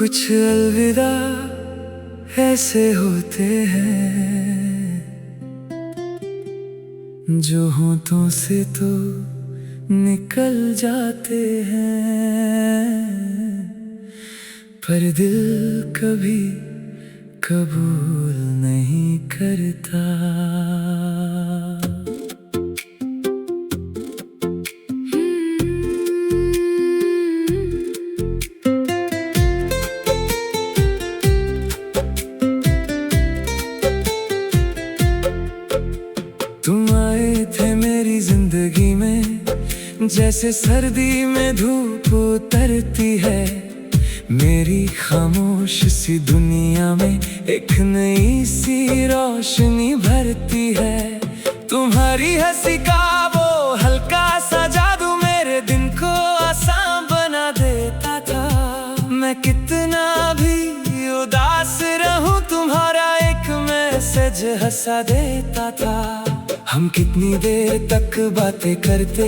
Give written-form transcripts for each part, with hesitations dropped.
कुछ अलविदा ऐसे होते हैं जो होठों से तो निकल जाते हैं, पर दिल कभी कबूल नहीं करता। तुम आए थे मेरी जिंदगी में जैसे सर्दी में धूप उतरती है, मेरी खामोश सी दुनिया में एक नई सी रोशनी भरती है। तुम्हारी हंसी का वो हल्का सा जादू मेरे दिन को आसान बना देता था। मैं कितना भी उदास रहूं तुम्हारा एक मैसेज हंसा देता था। हम कितनी देर तक बातें करते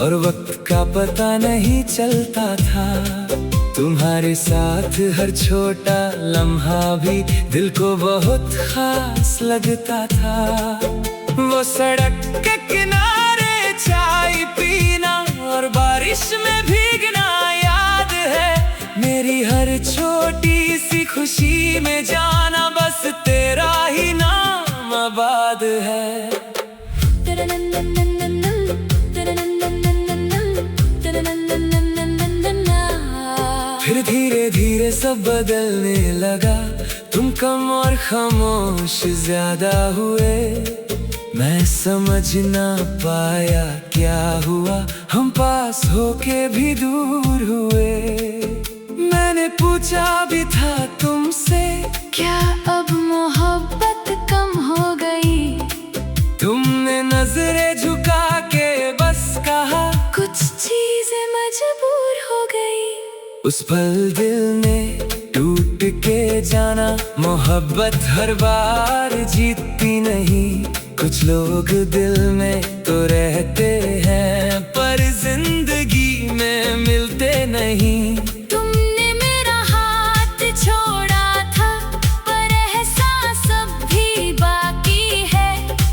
और वक्त का पता नहीं चलता था। तुम्हारे साथ हर छोटा लम्हा भी दिल को बहुत खास लगता था। वो सड़क के किनारे चाय पीना और बारिश में भीगना याद है। मेरी हर छोटी सी खुशी में जाना बस तेरा ही नाम आबाद है। फिर धीरे धीरे सब बदलने लगा, तुम कम और खामोश ज्यादा हुए। मैं समझ ना पाया क्या हुआ, हम पास होके भी दूर हुए। मैंने पूछा भी था तुमसे, क्या अब मोहब्बत कम हो गई? तुमने नजरें झुका के बस कहा, कुछ चीजें मजबूर हो गई। उस पल दिल ने टूट के जाना, मोहब्बत हर बार जीतती नहीं। कुछ लोग दिल में तो रहते हैं पर जिंदगी में मिलते नहीं। तुमने मेरा हाथ छोड़ा था पर एहसास अब भी बाकी है।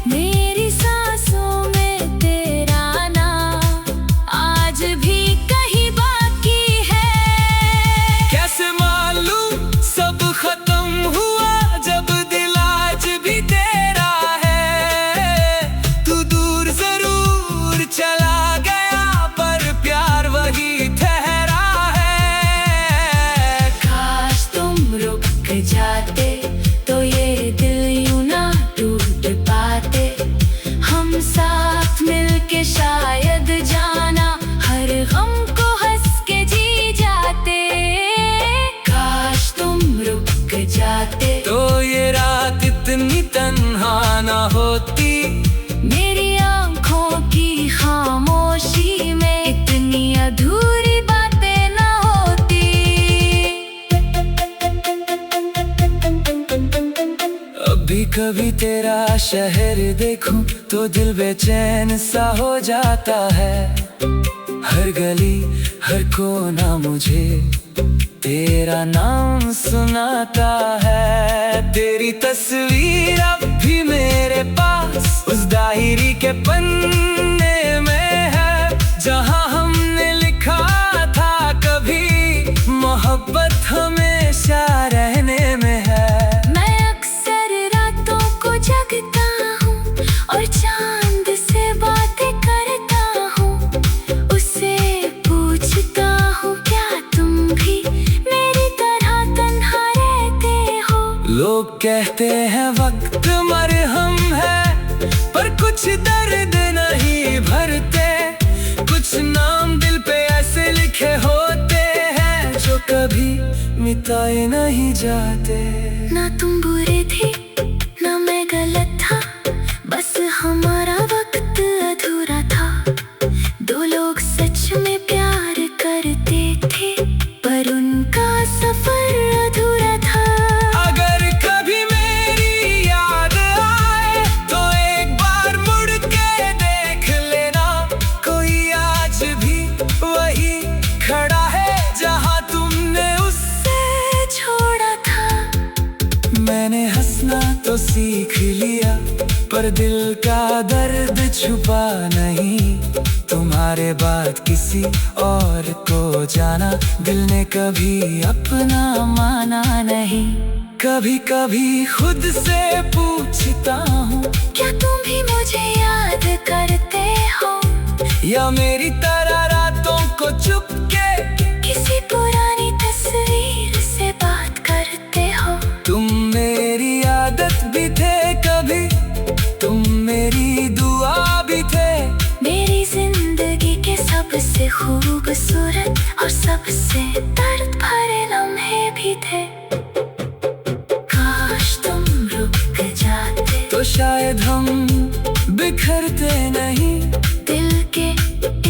मेरी सांसों में तेरा नाम आज भी कहीं बाकी है। कैसे मालूम सब खत्म हुआ जब दिल आज भी तेरा है। तू दूर जरूर चला गया पर प्यार वही ठहरा है। काश तुम रुक जाते तो ये दिल यूं ना टूट पाते। हम साथ मिलके शायद जाना हर गम को हंस के जी जाते। काश तुम रुक जाते तो ये रात इतनी तन्हा ना होती। मेरी आंखों की खामोशी में इतनी अधूरी बातें ना होती। अभी कभी तेरा शहर देखूं तो दिल बेचैन सा हो जाता है। हर गली हर कोना मुझे तेरा नाम सुनाता है। तेरी तस्वीर अब भी मेरे पास उस डायरी के पन्ने में है, जहां हमने लिखा था कभी मोहब्बत हमेशा रहने में है। मैं अक्सर रातों को जगता हूँ और चांद से बातें करता हूँ। उससे पूछता हूँ क्या तुम भी मेरी तरह तन्हा रहते हो? लोग कहते हैं वक्त मरहम है पर कुछ दर्द नहीं भरते। कुछ नाम दिल पे ऐसे लिखे होते हैं जो कभी मिटाए नहीं जाते। ना तुम बुरे थे ना मैं गलत था, बस हमारा वक्त अधूरा था। दो लोग सच में प्यार करते थे पर उनका सफर अधूरा था। अगर कभी मेरी याद आए तो एक बार मुड़ के देख लेना, कोई आज भी वही खड़ा है जहां तुमने उससे पर दिल का दर्द छुपा नहीं। तुम्हारे बाद किसी और को जाना, दिल ने कभी अपना माना नहीं। कभी कभी खुद से पूछता हूँ, क्या तुम भी मुझे याद करते हो? या मेरी तरह रातों को चुपके किसी पुरानी तस्वीर से बात करते हो? तुम मेरी आदत भी थे कभी, तुम मेरी दुआ भी थे। मेरी जिंदगी के सबसे खूबसूरत और सबसे दर्द भरे लम्हे भी थे। काश तुम रुक जाते तो शायद हम बिखरते नहीं। दिल के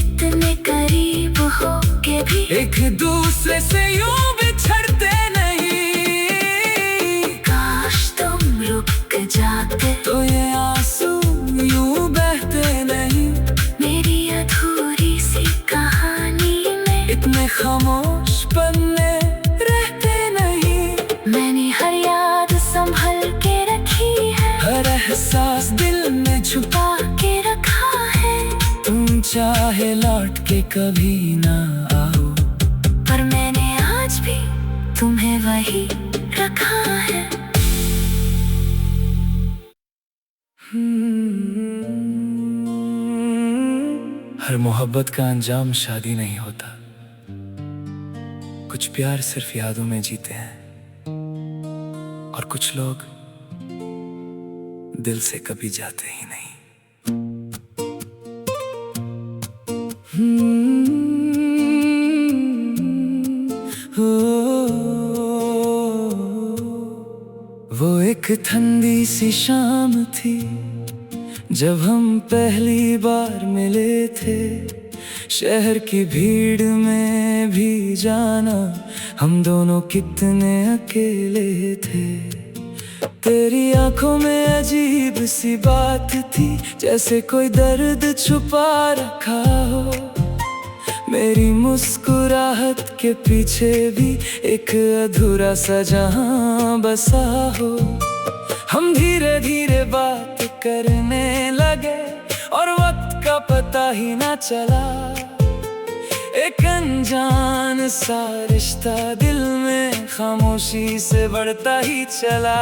इतने करीब हो के भी एक दूसरे से यूं बिछड़ते नहीं। काश तुम रुक जाते तो ये आंसू यूं बहते नहीं। मेरी अधूरी सी कहानी में इतने खामोश पन्ने रहते नहीं। मैंने हर याद संभल के रखी है, हर एहसास दिल में छुपा छुपा के रखा है। तुम चाहे लौट के कभी ना आओ, पर मैंने आज भी तुम्हें वही रखा है। हर मोहब्बत का अंजाम शादी नहीं होता। कुछ प्यार सिर्फ यादों में जीते हैं, और कुछ लोग दिल से कभी जाते ही नहीं। वो एक ठंडी सी शाम थी जब हम पहली बार मिले थे। शहर की भीड़ में भी जाना, हम दोनों कितने अकेले थे। तेरी आंखों में अजीब सी बात थी, जैसे कोई दर्द छुपा रखा हो। मेरी मुस्कुराहट के पीछे भी एक अधूरा सा जहां बसा हो। हम धीरे धीरे बात करने लगे और वक्त का पता ही ना चला। एक अनजान सा रिश्ता दिल में खामोशी से बढ़ता ही चला।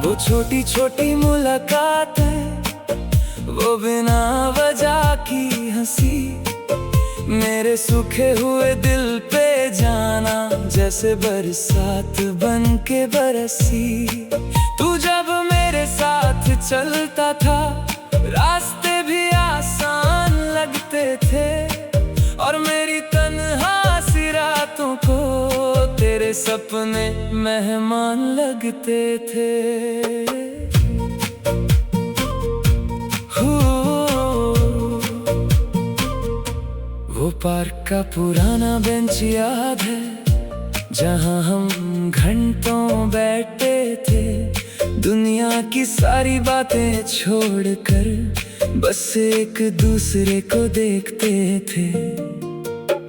वो छोटी छोटी मुलाकातें, वो बिना वजह की हंसी, मेरे सूखे हुए दिल पे जाना जैसे बरसात बन के बरसी। तू जब मेरे साथ चलता था, रास्ते भी आसान लगते थे, और मेरी तन्हा सी रातों को तेरे सपने मेहमान लगते थे। वो पार्क का पुराना बेंच याद है, जहाँ हम घंटों बैठे थे, दुनिया की सारी बातें छोड़कर बस एक दूसरे को देखते थे।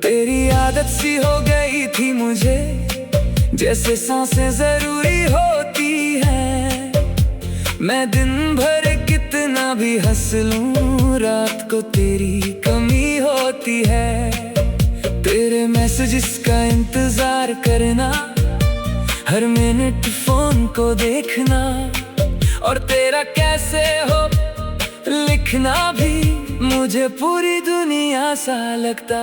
तेरी आदत सी हो गई थी मुझे, जैसे सांसें जरूरी होती हैं। मैं दिन भर कितना भी हंस लूं, रात को तेरी कमी होती है। तेरे मैसेजेस का इंतजार करना, हर मिनट फोन को देखना, और तेरा कैसे हो लिखना भी मुझे पूरी दुनिया सा लगता।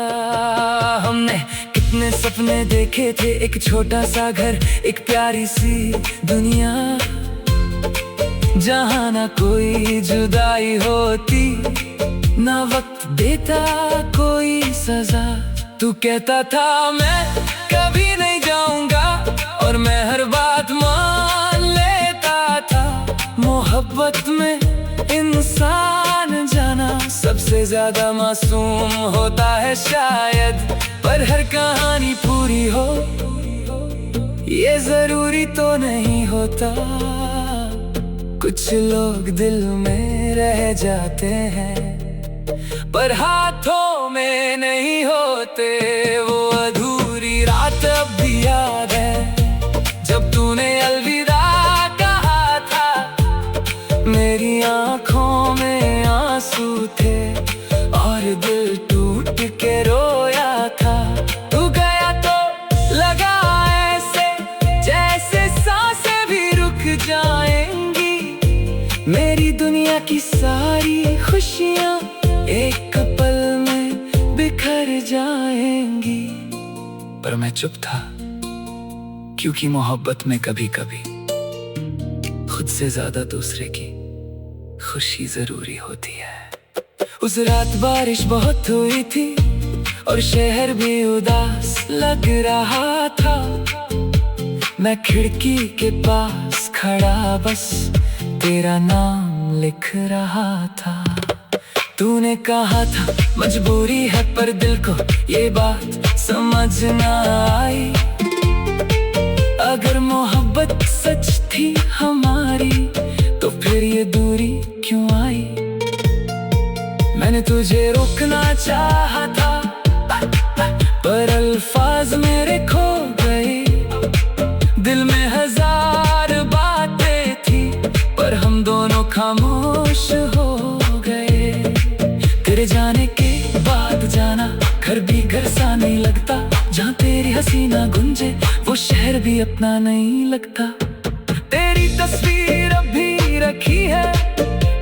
हमने कितने सपने देखे थे, एक छोटा सा घर, एक प्यारी सी दुनिया, जहाँ ना कोई जुदाई होती, ना वक्त देता कोई सजा। तू कहता था मैं कभी नहीं जाऊंगा, और मैं हर बात मान लेता था। मोहब्बत में इंसान जाना सबसे ज्यादा मासूम होता है शायद, पर हर कहानी पूरी हो ये जरूरी तो नहीं होता। कुछ लोग दिल में रह जाते हैं, पर हाथों में नहीं होते। वो अधूरी रात अब भी याद है, जब तूने अलविदा कहा था। मेरी कर जाएंगी। पर मैं चुप था, क्योंकि मोहब्बत में कभी कभी खुद से ज्यादा दूसरे की खुशी जरूरी होती है। उस रात बारिश बहुत हुई थी और शहर भी उदास लग रहा था। मैं खिड़की के पास खड़ा बस तेरा नाम लिख रहा था। तूने कहा था मजबूरी है, पर दिल को ये बात समझ ना आई। अगर मोहब्बत सच थी हमारी, तो फिर ये दूरी क्यों आई? मैंने तुझे रोकना चाहा था, पर अल्फाज मेरे खो गए। दिल में हजार बातें थी, पर हम दोनों खामोश हो गए। तेरे जाने के बाद जाना घर भी घर सा नहीं लगता। जहाँ तेरी हंसी ना गुंजे, वो शहर भी अपना नहीं लगता। तेरी तस्वीर अभी रखी है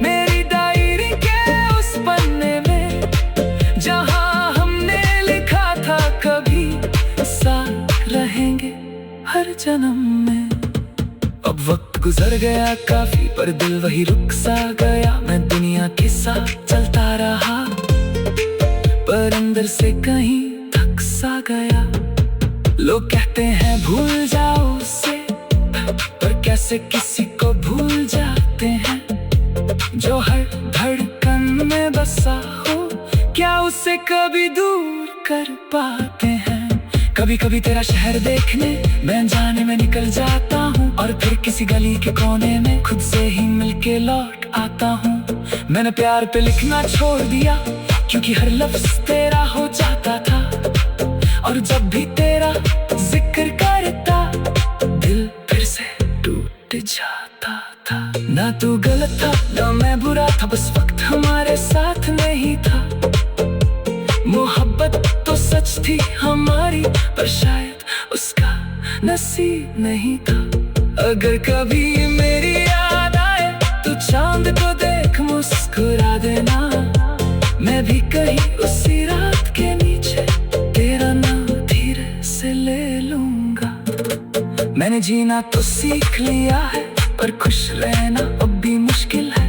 मेरी डायरी के उस पन्ने में, जहाँ हमने लिखा था कभी साथ रहेंगे हर जन्म में। अब वक्त गुजर गया काफी, पर दिल वही रुक सा गया। मैं दुनिया के साथ चलता रहा, पर अंदर से कहीं थक सा गया। लोग कहते हैं भूल जाओ उसे, पर कैसे किसी को भूल जाते हैं जो हर धड़कन में बसा हो। क्या उसे कभी दूर कर पाते हैं? कभी कभी तेरा शहर देखने मैं जाने में निकल जाता हूँ, और फिर किसी गली के कोने में खुद से ही मिलके लौट आता हूँ। मैंने प्यार पे लिखना छोड़ दिया, क्योंकि हर लफ्ज तेरा हो जाता था। और जब भी तेरा जिक्र करता, दिल फिर से टूट जाता था। ना तू गलत था ना मैं बुरा था, बस वक्त हमारे साथ नहीं था। मोहब्बत तो सच थी हमारी, पर शायद उसका नसीब नहीं था। अगर कभी मेरी याद आए तो चांद को देख मुस्कुरा देना। मैं भी कहीं उसी रात के नीचे तेरा नाम धीरे से ले लूंगा। मैंने जीना तो सीख लिया है, पर खुश रहना अब भी मुश्किल है।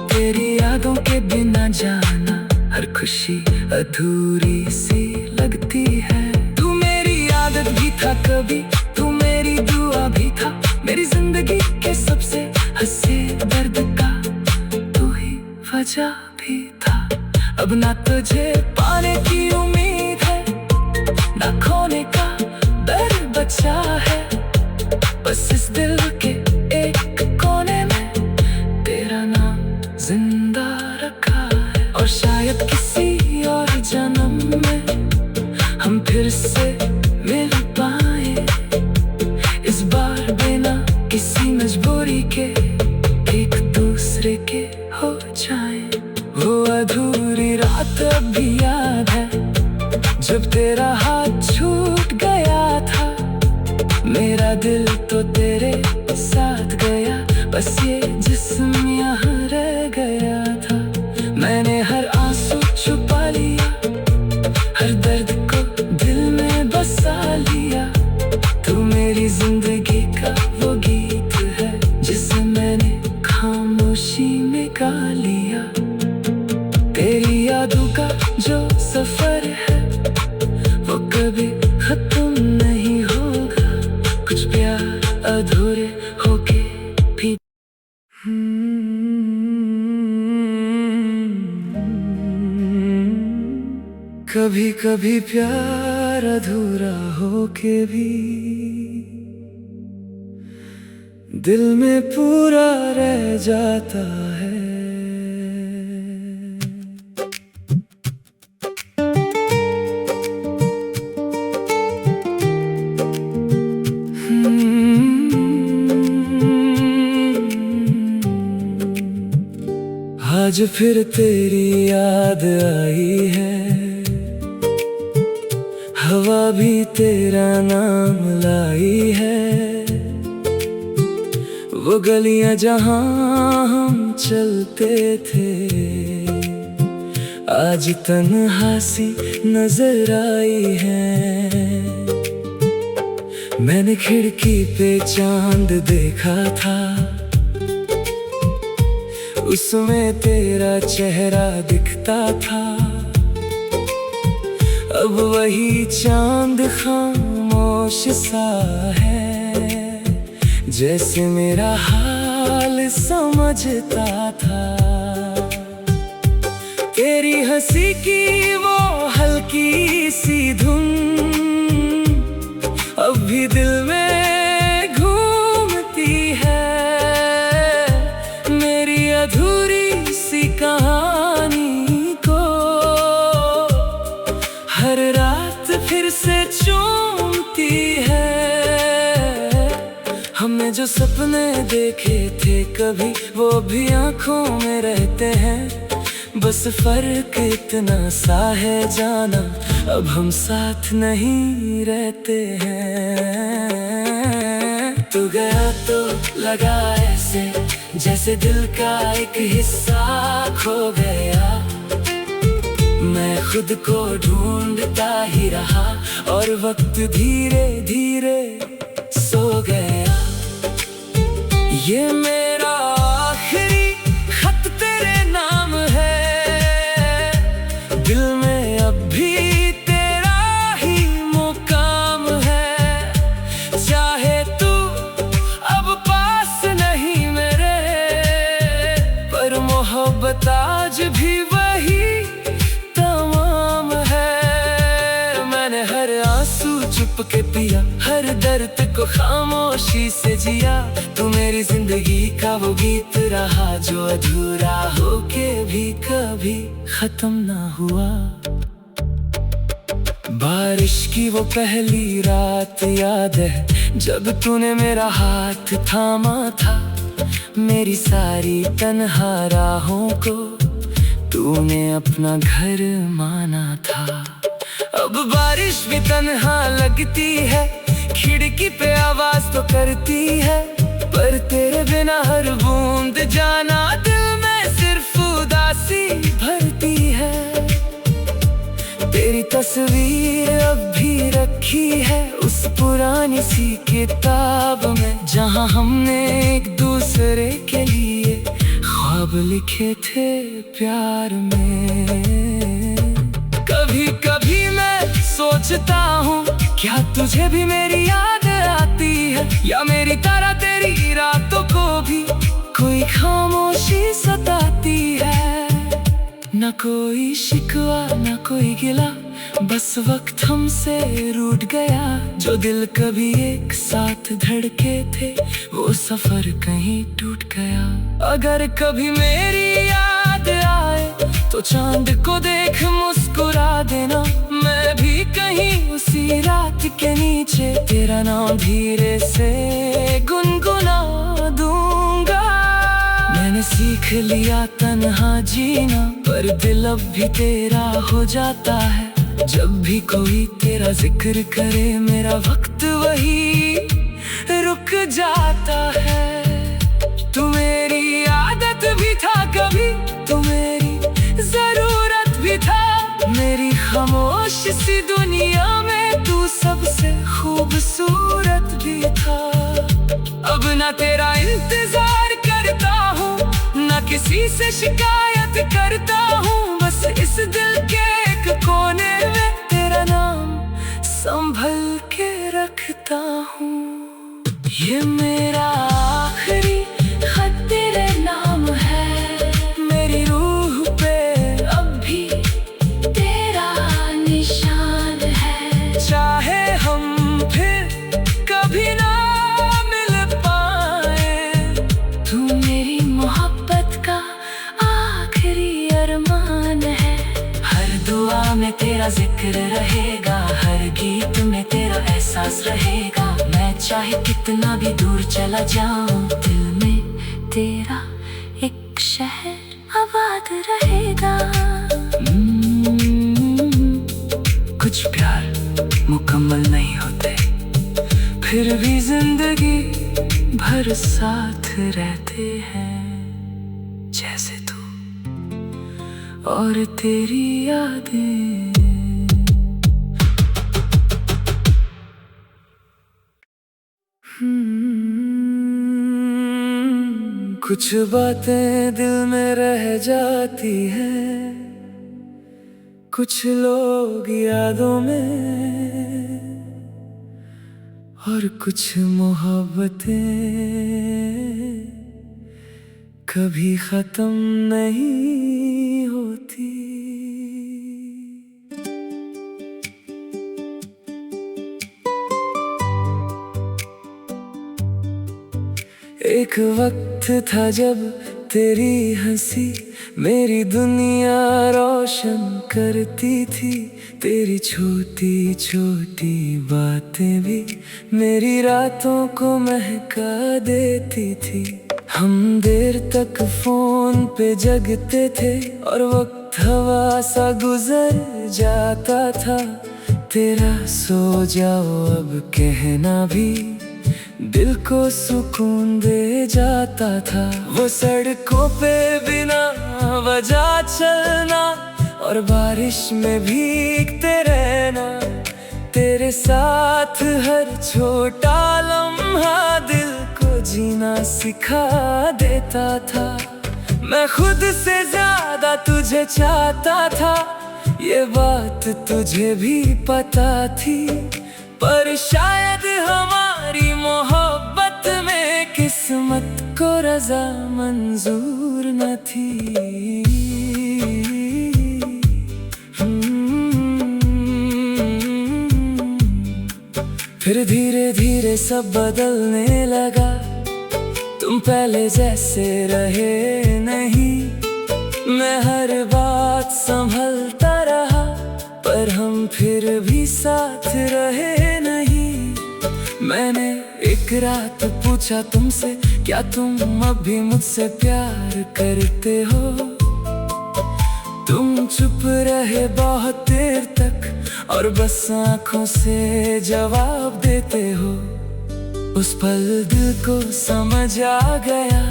तेरी यादों के बिना जाना हर खुशी अधूरी सी लगती है। तू मेरी आदत भी था कभी, तू मेरी दुआ भी था। मेरी जिंदगी के सबसे हंसे दर्द का तू ही वजह भी था। अब ना तुझे पाने की उम्मीद है, ना खोने का डर बचा है। बस इस दिल के एक कोने में तेरा नाम जिंदा रखा है। और शायद किसी और जन्म में हम फिर से मिल पाए, इस बार बिना किसी मजबूरी के एक दूसरे के हो जाए। वो अधूरी रात अब भी याद है, जब तेरा हाथ छूट गया था। मेरा दिल तो तेरे साथ गया, बस ये जिस्म यहाँ रह गया था। मैंने हर आंसू छुपा लिया, हर दर्द को दिल में बसा लिया। तू मेरी जिंदगी का वो गीत है, जिसे मैंने खामोशी में गा लिया। तेरी यादों का जो सफर है, वो कभी खत्म नहीं होगा। कुछ प्यार अधूरे होके भी कभी कभी प्यार अधूरा होके भी दिल में पूरा रह जाता है। आज फिर तेरी याद आई है, हवा भी तेरा नाम लाई है। वो गलियां जहां हम चलते थे, आज तन्हा सी नजर आई है। मैंने खिड़की पे चांद देखा था, उसमें तेरा चेहरा दिखता था। अब वही चांद खामोश सा है, जैसे मेरा हाल समझता था। तेरी हंसी की वो हल्की सी धुन अब भी दिल में घूमती है। मेरी अधूरी सी कहानी को हर रात फिर से चूमती है। हमने जो सपने देखे थे कभी, वो भी आंखों में रहते हैं। बस फर्क इतना सा है जाना, अब हम साथ नहीं रहते हैं। तू गया तो लगा ऐसे, जैसे दिल का एक हिस्सा खो गया। मैं खुद को ढूंढता ही रहा और वक्त धीरे धीरे सो गया। ये मेरा आखिरी खत तेरे नाम है, दिल में अब भी तेरा ही मुकाम है। चाहे तू अब पास नहीं मेरे, पर मोहब्बत आज भी वही तमाम है। मैंने हर आंसू चुप के पिया, हर दर्द को खामोशी से जिया। तू मेरी जिंदगी का वो गीत रहा, जो अधूरा होके भी कभी खत्म ना हुआ। बारिश की वो पहली रात याद है, जब तूने मेरा हाथ थामा था। मेरी सारी तन्हा राहों को तूने अपना घर माना था। अब बारिश भी तन्हा लगती है, खिड़की पे आवाज तो करती है, पर तेरे बिना हर बूंद जाना दिल में सिर्फ उदासी भरती है। तेरी तस्वीर अब भी रखी है उस पुरानी सी किताब में, जहां हमने एक दूसरे के लिए ख्वाब लिखे थे प्यार में। कभी कभी मैं सोचता हूँ, क्या तुझे भी मेरी याद आती है, या मेरी तरह तेरी रातों को भी कोई खामोशी सताती है। न कोई शिकवा न कोई गिला, बस वक्त हमसे रूठ गया। जो दिल कभी एक साथ धड़के थे, वो सफर कहीं टूट गया। अगर कभी मेरी याद आए तो चांद को देख मुस्कुरा देना। मैं भी कहीं उसी रात के नीचे तेरा नाम धीरे से गुनगुना दूंगा। मैंने सीख लिया तन्हा जीना, पर दिल अब भी तेरा हो जाता है। जब भी कोई तेरा जिक्र करे, मेरा वक्त वही रुक जाता है। तू मेरी आदत भी था कभी, तू मेरी जरूरत भी था। मेरी खामोश सी दुनिया में तू सबसे खूबसूरत भी था। अब ना तेरा इंतजार करता हूँ, ना किसी से शिकायत करता हूँ। बस इस दिल के एक कोने में तेरा नाम संभल के रखता हूँ। ये मेरा आखिरी खत तेरे नाम है, मेरी रूह पे अब भी तेरा निशान है। चाहे हम फिर कभी ना मिल पाए, तू मेरी मोहब्बत का आखिरी अरमान है। हर दुआ में तेरा जिक्र रहेगा, हर गीत में तेरा एहसास रहेगा। मैं चाहे कितना भी दूर चला जाऊं, दिल में तेरा एक शहर आबाद रहेगा। कुछ प्यार मुकम्मल नहीं होते, फिर भी जिंदगी भर साथ रहते हैं। जैसे तू और तेरी यादें। कुछ बातें दिल में रह जाती हैं, कुछ लोग यादों में, और कुछ मोहब्बतें कभी खत्म नहीं होती। एक वक्त था जब तेरी हंसी मेरी दुनिया रोशन करती थी, तेरी छोटी छोटी बातें भी मेरी रातों को महका देती थी। हम देर तक फोन पे जगते थे और वक्त हवा सा गुजर जाता था। तेरा सो जाओ अब कहना भी दिल को सुकून दे जाता था। वो सड़कों पे बिना वजह चलना और बारिश में भीगते रहना, तेरे साथ हर छोटा लम्हा दिल को जीना सिखा देता था। मैं खुद से ज्यादा तुझे चाहता था, ये बात तुझे भी पता थी, पर शायद हमारी मोहब्बत में किस्मत को रज़ा मंजूर न थी। फिर धीरे धीरे सब बदलने लगा, तुम पहले जैसे रहे नहीं। मैं हर बात संभलता रहा, पर हम फिर भी साथ रहे नहीं। मैंने एक रात पूछा तुमसे, क्या तुम अब भी मुझसे प्यार करते हो? तुम चुप रहे बहुत देर तक और बस आंखों से जवाब देते हो। उस पल दिल को समझ आ गया,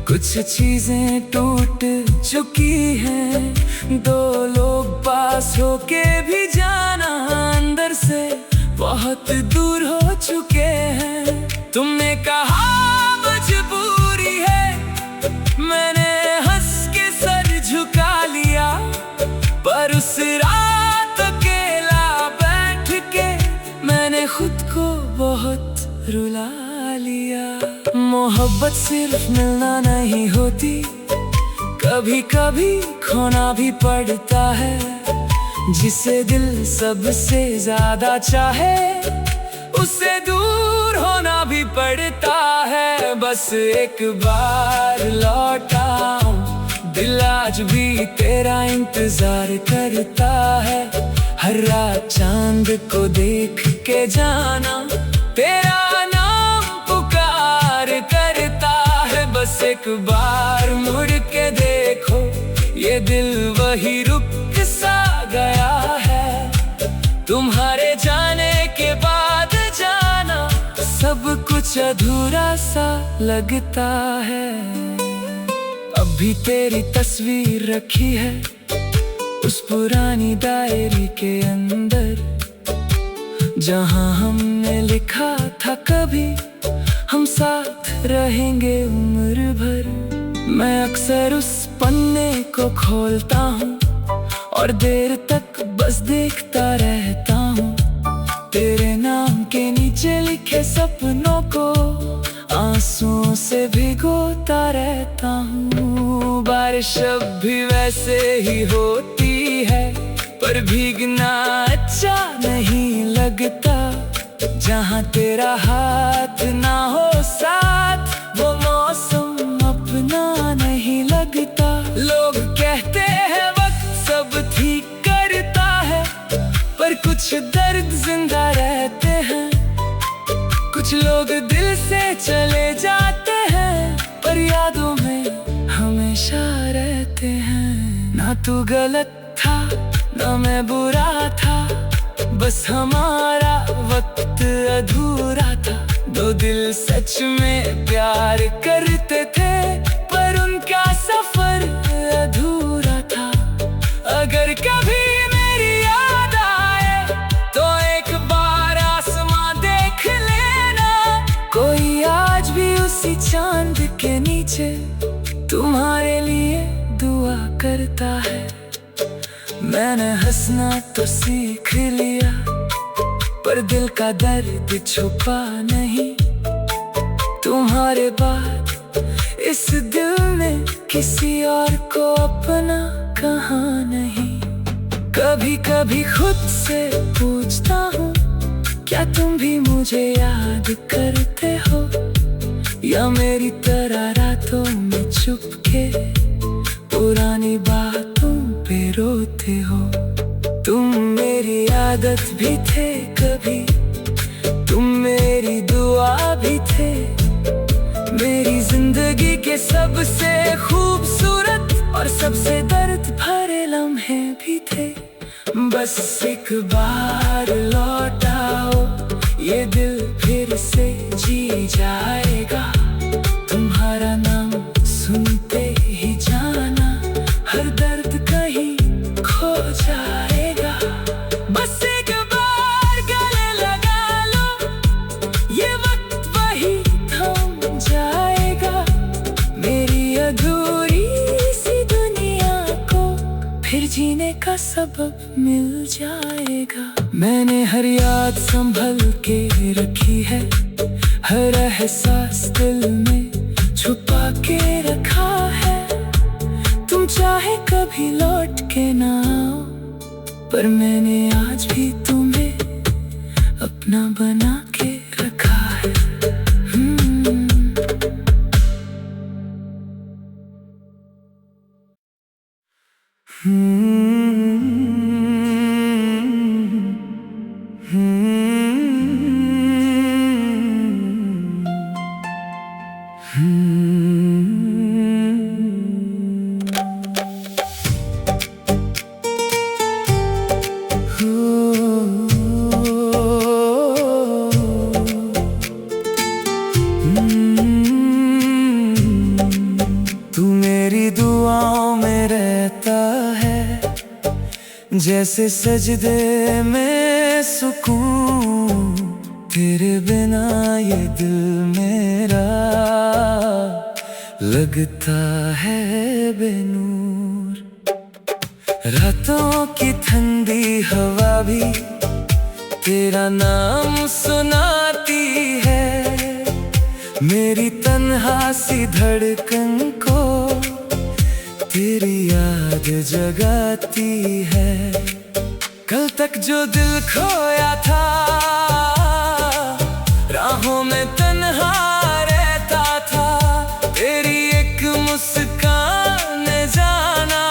कुछ चीजें टूट चुकी हैं। दो लोग पास होके भी जाना अंदर से बहुत दूर हो चुके हैं। तुमने कहा मजबूरी है, मैंने हंस के सर झुका लिया, पर उस रात अकेला बैठ के मैंने खुद को बहुत रुला लिया। मोहब्बत सिर्फ मिलना नहीं होती, कभी कभी खोना भी पड़ता है। जिसे दिल सबसे ज्यादा चाहे, उससे दूर होना भी पड़ता है। बस एक बार लौट आओ, दिल आज भी तेरा इंतजार करता है। हर रात चांद को देख के जाना, तेरा नाम पुकार करता है। बस एक बार मुड़ के देखो, ये दिल वही रुक सा गया है। तुम्हारे जाने के बाद जाना, सब कुछ अधूरा सा लगता है। अब भी तेरी तस्वीर रखी है उस पुरानी डायरी के अंदर, जहां हमने लिखा था कभी हम साथ रहेंगे उम्र भर। मैं अक्सर उस पन्ने को खोलता हूँ और देर तक बस देखता रहता हूँ। तेरे नाम के नीचे लिखे सपनों को आंसुओं से भिगोता रहता हूँ। बारिश अब भी वैसे ही होती है, पर भीगना अच्छा नहीं लगता। जहाँ तेरा हाथ ना हो साथ, वो मौसम अपना नहीं लगता। लोग कहते हैं वक्त सब ठीक करता है, पर कुछ दर्द जिंदा रहते हैं। कुछ लोग दिल से चले जाते हैं, पर यादों में हमेशा रहते हैं। ना तू गलत था ना मैं बुरा था, बस हमारा वक्त अधूरा था। दो दिल सच में प्यार करते थे, पर उनका सफर अधूरा था। मैंने हंसना तो सीख लिया, पर दिल का दर्द छुपा नहीं। तुम्हारे बाद इस दिल ने किसी और को अपना कहा नहीं। कभी कभी खुद से पूछता हूँ, क्या तुम भी मुझे याद करते हो, या मेरी तरह रातों में चुपके पुरानी बातों पे रोते हो। तुम मेरी आदत भी थे कभी, तुम मेरी दुआ भी थे, मेरी जिंदगी के सबसे खूबसूरत और सबसे दर्द भरे लम्हे भी थे। बस एक बार लौट आओ, ये दिल फिर से जी जाएगा। तुम्हारा नाम सुनते ही जाना, हर दर्द कहीं खो जाएगा। बस एक बार गले लगा लो, ये वक्त वही थम जाएगा। मेरी अधूरी सी दुनिया को फिर जीने का सबब मिल जाएगा। मैंने हर याद संभल के रखी है, हर एहसास दिल में छुपा के रखा है। तुम चाहे कभी लौट के ना आओ, पर मैंने आज भी तुम्हें अपना बना के रखा है। तू मेरी दुआओं में रहता है, जैसे सजदे में सुकून। तेरे बिना ये दिल मेरा लगता है बेनूर। रातों की ठंडी हवा भी तेरा नाम सुनाती है, मेरी तन्हा सी धड़कन को तेरी याद जगाती है। कल तक जो दिल खोया था, राहों में तन्हा रहता था, तेरी एक मुस्कान ने जाना,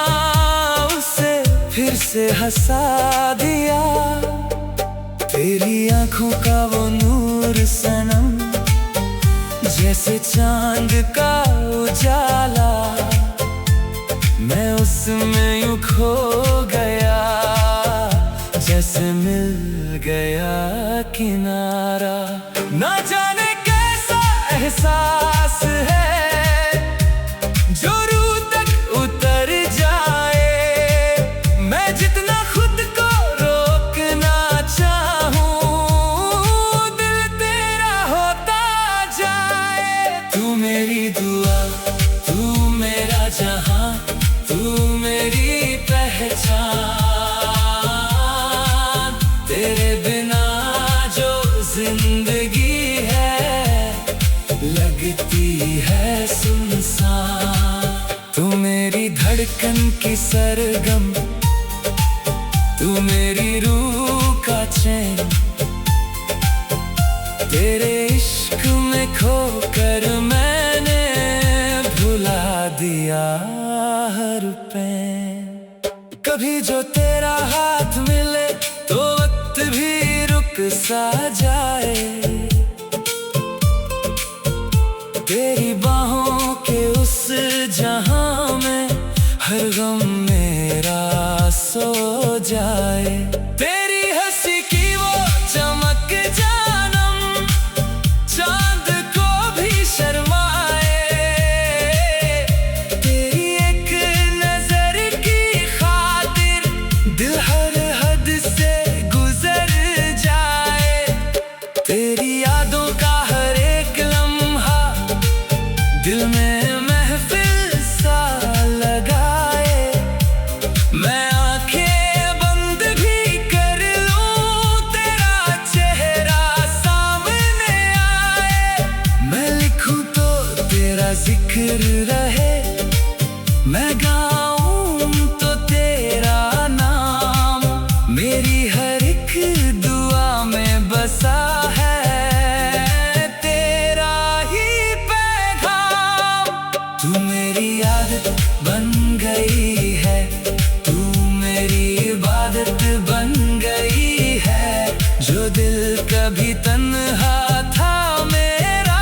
उसे फिर से हंसा दिया। तेरी आंखों का वो नूर सनम, जैसे चांद का उजाला, मैं उसमें यूं खो गया, जैसे मिल गया किनारा। ना जाने कैसा एहसास है जो रूह तक उतर जाए। मैं जितना खुद को रोकना चाहूं, दिल तेरा होता जाए। तू मेरी दुआ, तू मेरा जहां, तू मेरी पहचान। तेरे बिना जो जिंदगी है, लगती है सुनसान। तू मेरी धड़कन की सरगम, तू मेरी रूह का चैन। तेरे इश्क में खोकर मैंने भुला दिया हर पैन। कभी जो तेरा हाथ मिले तो वक्त भी रुक सा जाए। तेरी बाहों के उस जहां में हर गम मेरा सो जाए। तेरी हंसी की वो चमक जानम, चांद को भी शर्माए। तेरी एक नजर की खातिर दिल हर हद से गुजर जाए। तेरी जिक्र रहे, मैं गाऊं तो तेरा नाम, मेरी हर एक दुआ में बसा है तेरा ही पैगाम। तू मेरी आदत बन गई है, तू मेरी इबादत बन गई है। जो दिल कभी तन्हा था मेरा,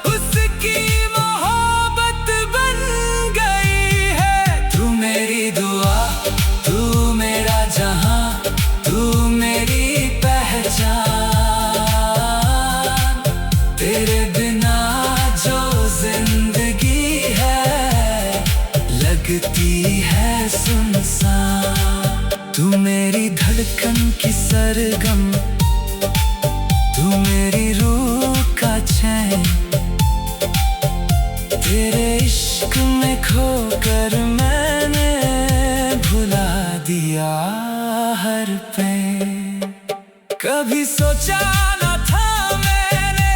उसकी मोहब्बत बन गई है। तू मेरी दुआ, तू मेरा जहां, तू मेरी पहचान। तेरे बिना जो जिंदगी है, लगती है सुनसान। तू मेरी धड़कन की सरगम, तू मेरी रूह का चैन। तेरे इश्क में खोकर मैंने भुला दिया हर पैर। कभी सोचा न था मैंने,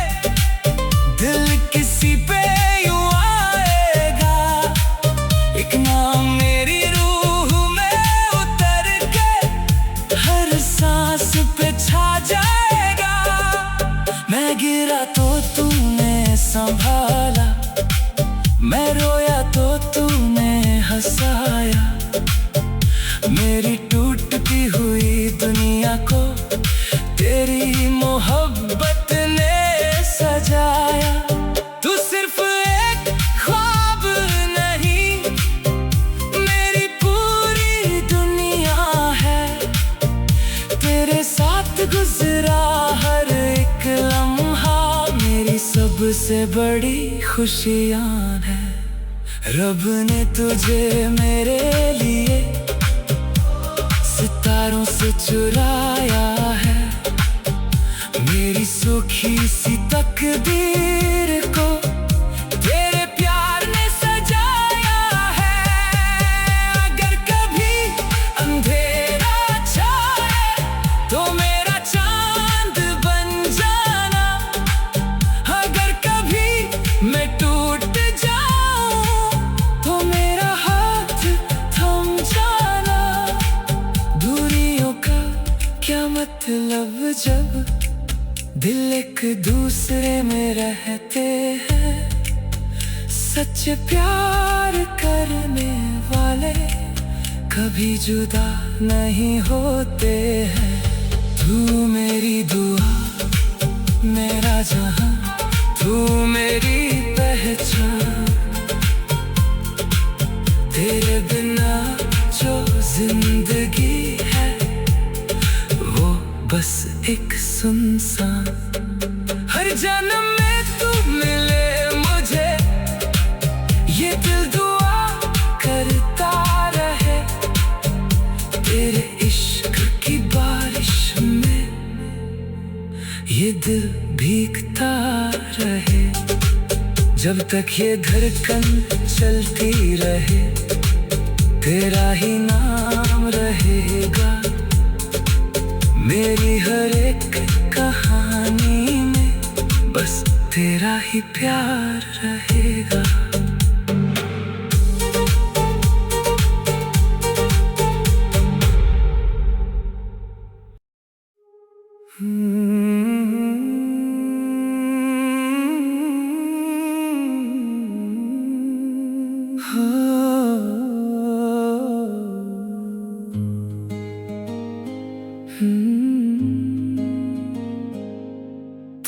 दिल किसी पे यूं आएगा। एक नाम मेरी रूह में उतर के हर सांस पे छा जाएगा। मैं गिरा तो तूने संभाला, मैं रोया तो तूने हंसाया। मेरी टूटती हुई दुनिया को तेरी मोहब्बत ने सजाया। तू सिर्फ एक ख्वाब नहीं, मेरी पूरी दुनिया है। तेरे साथ गुजरा हर एक लम्हा, मेरी सबसे बड़ी खुशियां है। रब ने तुझे मेरे लिए सितारों से चुराया है। मेरी सूखी सी तकदीर को तेरे प्यार ने सजाया है। अगर कभी अंधेरा छाए तो मेरा चांद बन जाना। अगर कभी मैं टूट जाऊं तो मेरा हाथ थम जाना। दूरियों का क्या मतलब जब दिल एक दूसरे में रहते हैं। सच्चे प्यार करने वाले कभी जुदा नहीं होते हैं। तू मेरी दुआ, मेरा जहां, तू मेरी पहचान। तेरे बिना जो जिंदगी है, वो बस एक सुनसान। हर जन्म में तू मिले मुझे, ये दिल दुआ करता रहे। तेरे इश्क की बारिश में ये दिल भीगता रहे। जब तक ये धड़कन चलती रहे, तेरा ही नाम रहेगा। मेरी हर एक कहानी में बस तेरा ही प्यार रहेगा।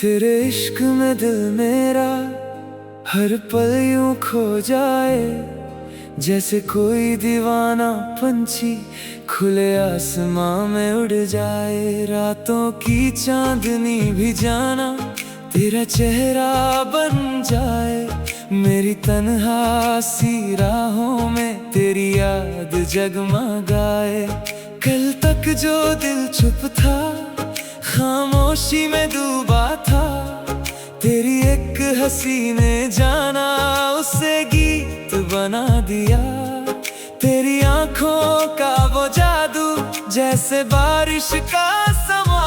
तेरे इश्क में दिल मेरा हर पल यूं खो जाए। जैसे कोई दीवाना पंछी खुले आसमां में उड़ जाए। रातों की चांदनी भी जाना तेरा चेहरा बन जाए। मेरी तन्हा सी राहों में तेरी याद जगमगाए। कल तक जो दिल चुप था, खामोशी में डूबा था, तेरी एक हंसी ने जाना उसे गीत बना दिया। तेरी आंखों का वो जादू जैसे बारिश का समा,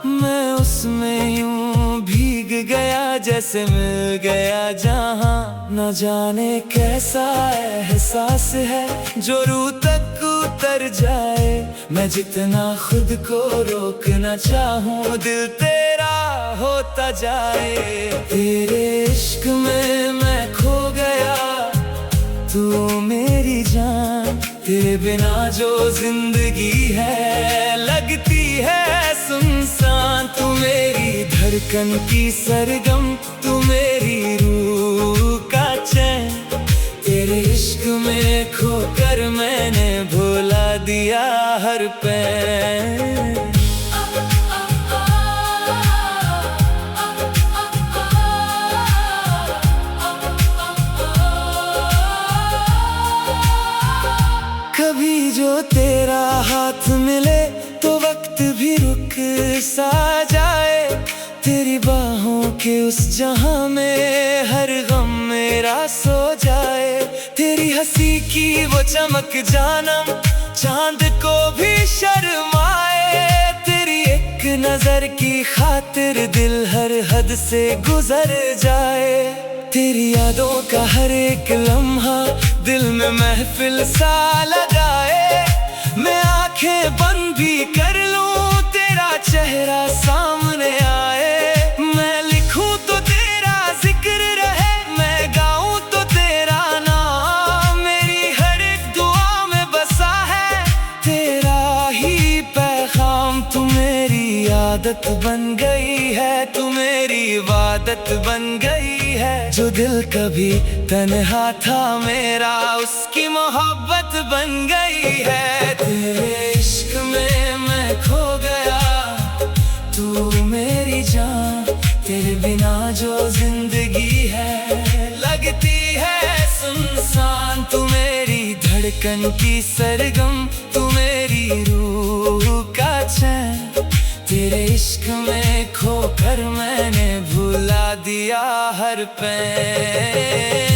मैं उसमें यूं भीग गया जैसे मिल गया जहां। न जाने कैसा एहसास है जो रूह तक उतर जाए। मैं जितना खुद को रोकना चाहूं दिल तेरा होता जाए। तेरे इश्क में मैं खो गया, तू मेरी जान। तेरे बिना जो जिंदगी है लगती है सुनसान। तू मेरी धड़कन की सरगम, तू मेरी रूह का चैन। तेरे इश्क में खोकर मैंने भुला दिया हर पैर। कभी जो तेरा हाथ मिले तो वक्त भी रुक सा जाए। तेरी बाहों के उस जहां में हर गम मेरा सो जाए। तेरी हंसी की वो चमक जानम चांद को भी शर्माए। तेरी एक नजर की खातिर दिल हर हद से गुजर जाए। तेरी यादों का हर एक लम्हा दिल में महफिल सा लगाए। मैं आंखें बंद भी कर लूं तेरा चेहरा सामने आए। मैं लिखूं तो तेरा जिक्र रहे, मैं गाऊं तो तेरा नाम। मेरी हर एक दुआ में बसा है तेरा ही पैगाम। तू मेरी आदत बन गई है, तू मेरी इबादत बन गई है। जो दिल कभी तन्हा था मेरा उसकी मोहब्बत बन गई है। तेरे इश्क में मैं खो गया, तू मेरी जान। तेरे बिना जो जिंदगी है लगती है सुनसान। तू मेरी धड़कन की सरगम, तू मेरी रूह का चैन। तेरे इश्क में खोकर मैंने भुला दिया हर पैर।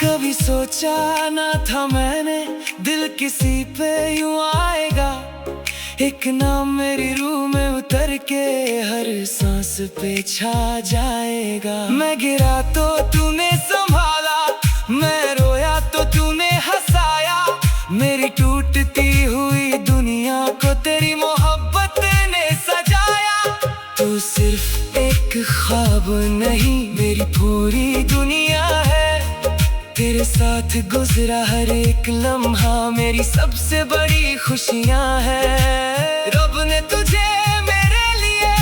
कभी सोचा ना था मैंने दिल किसी पे यूं आएगा। एक नाम मेरी रूह में उतर के हर सांस पे छा जाएगा। मैं गिरा तो तूने संभाला, मैं रोया तो तूने हंसाया। मेरी टूटती हुई दुनिया को तेरी मोहब्बत ने सजाया। तू सिर्फ एक ख्वाब नहीं मेरी पूरी दुनिया है। तेरे साथ गुजरा हर एक लम्हा मेरी सबसे बड़ी खुशियां है। रब ने तुझे मेरे लिए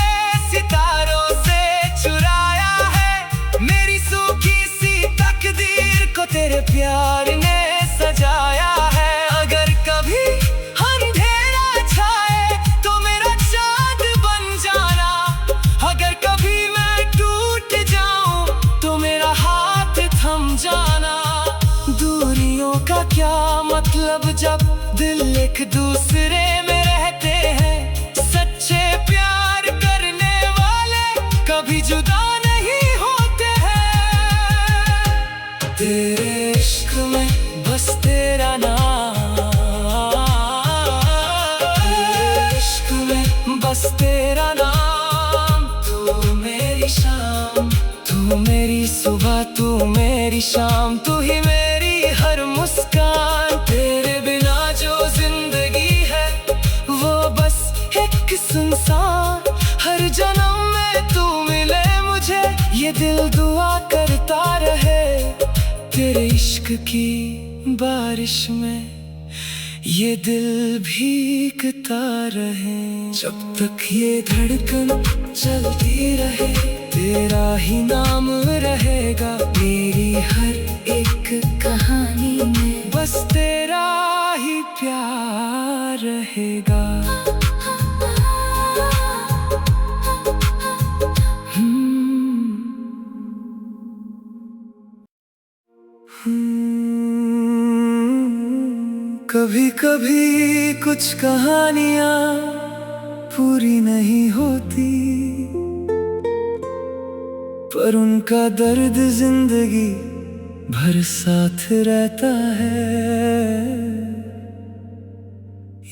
सितारों से चुराया है। मेरी सूखी सी तकदीर को तेरे प्यार ने सजाया है। अगर कभी अंधेरा छाए तो मेरा चांद बन जाना। अगर कभी मैं टूट जाऊं तो मेरा हाथ थम जाना। दूरियों का क्या मतलब जब दिल एक दूसरे में रहते हैं। सच्चे प्यार करने वाले कभी जुदा नहीं होते हैं। तेरे इश्क में बस तेरा नाम, तेरे इश्क में बस तेरा नाम। तू मेरी शाम, तू मेरी सुबह, तू मेरी शाम। तू ही मेरी हर मुस्कान। तेरे बिना जो जिंदगी है वो बस एक सुनसान। हर जन्म में तू मिले मुझे ये दिल दुआ करता रहे। तेरे इश्क की बारिश में ये दिल भीगता रहे। जब तक ये धड़कन चलती रहे तेरा ही नाम रहेगा। मेरी हर एक कहानी में बस तेरा ही प्यार रहेगा। कभी कभी कुछ कहानियां पूरी नहीं होती, पर उनका दर्द जिंदगी भर साथ रहता है।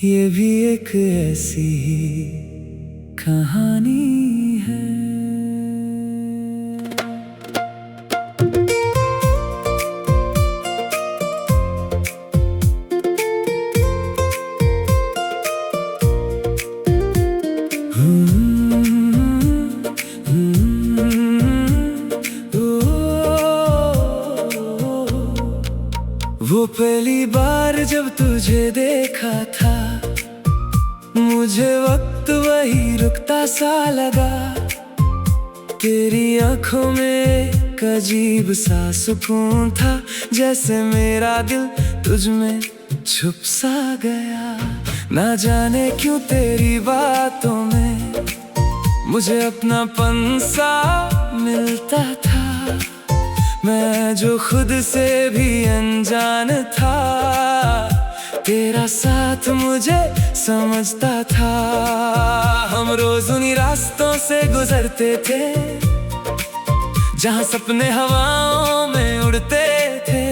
ये भी एक ऐसी ही कहानी है। वो पहली बार जब तुझे देखा था, मुझे वक्त वही रुकता सा लगा। तेरी आंखों में एक अजीब सा सुकून था, जैसे मेरा दिल तुझ में छुप सा गया। ना जाने क्यों तेरी बातों में मुझे अपनापन सा मिलता था। मैं जो खुद से भी अनजान था, तेरा साथ मुझे समझता था। हम रोज उन्हीं रास्तों से गुजरते थे, जहाँ सपने हवाओं में उड़ते थे।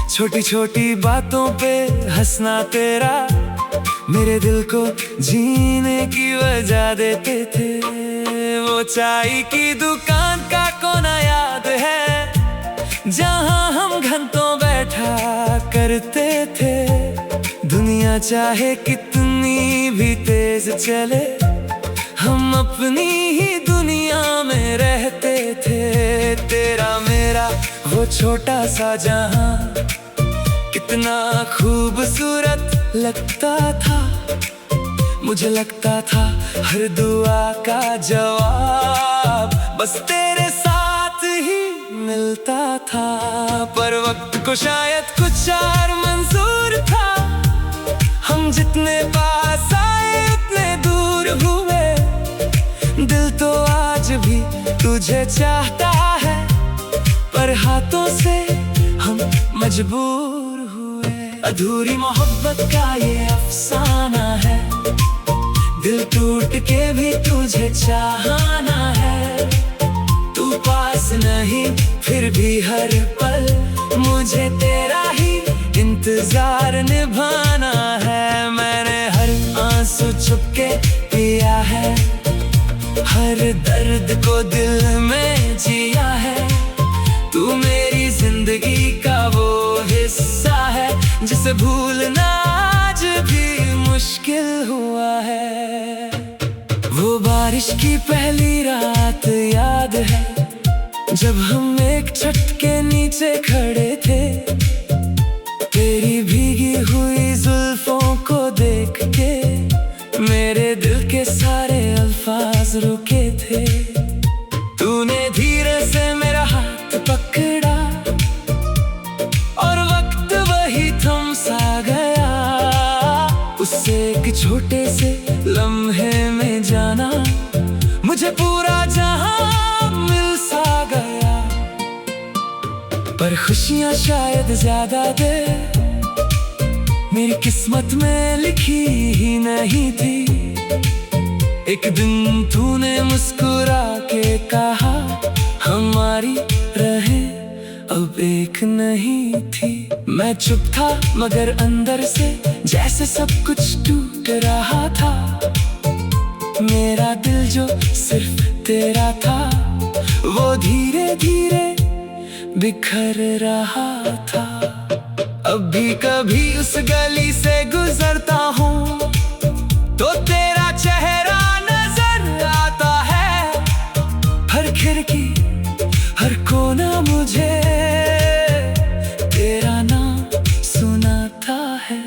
छोटी छोटी बातों पे हंसना तेरा मेरे दिल को जीने की वजह देते थे। वो चाय की दुकान का कोना याद है, जहाँ हम घंटों बैठा करते थे। दुनिया चाहे कितनी भी तेज चले, हम अपनी ही दुनिया में रहते थे। तेरा मेरा वो छोटा सा जहां कितना खूबसूरत लगता था। मुझे लगता था हर दुआ का जवाब बस तेरे साथ ही मिलता था। पर वक्त को शायद कुछ और मंजूर था, हम जितने पास आए उतने दूर हुए। दिल तो आज भी तुझे चाहता है, पर हाथों से हम मजबूर हुए। अधूरी मोहब्बत का ये अफसाना है, दिल टूट के भी तुझे चाहना है। तू पास नहीं फिर भी हर पल मुझे तेरा ही इंतजार निभाना है। मैंने हर आंसू चुपके पिया है, हर दर्द को दिल में जिया है। तू मेरी जिंदगी का वो हिस्सा है, जिसे भूलना आज भी मुश्किल हुआ है। वो बारिश की पहली रात याद है, जब हम एक छत के नीचे खड़े थे। तेरी भीगी हुई जुल्फों को देख के मेरे दिल के सारे अल्फाज रुके थे। तूने धीरे से मेरा हाथ पकड़ा और वक्त वही थम सा गया। उससे एक छोटे से लम्हे में जाना, मुझे पूरा जहां मिल सा गया। पर खुशियां शायद ज्यादा दे मेरी किस्मत में लिखी ही नहीं थी। एक दिन तूने मुस्कुरा के कहा, हमारी रहें अब एक नहीं थी। मैं चुप था मगर अंदर से जैसे सब कुछ टूट रहा था। मेरा दिल जो सिर्फ तेरा था, वो धीरे धीरे बिखर रहा था। अब भी कभी उस गली से गुजरता हूँ तो तेरा चेहरा नजर आता है। हर खिड़की हर कोना मुझे तेरा नाम सुनाता है।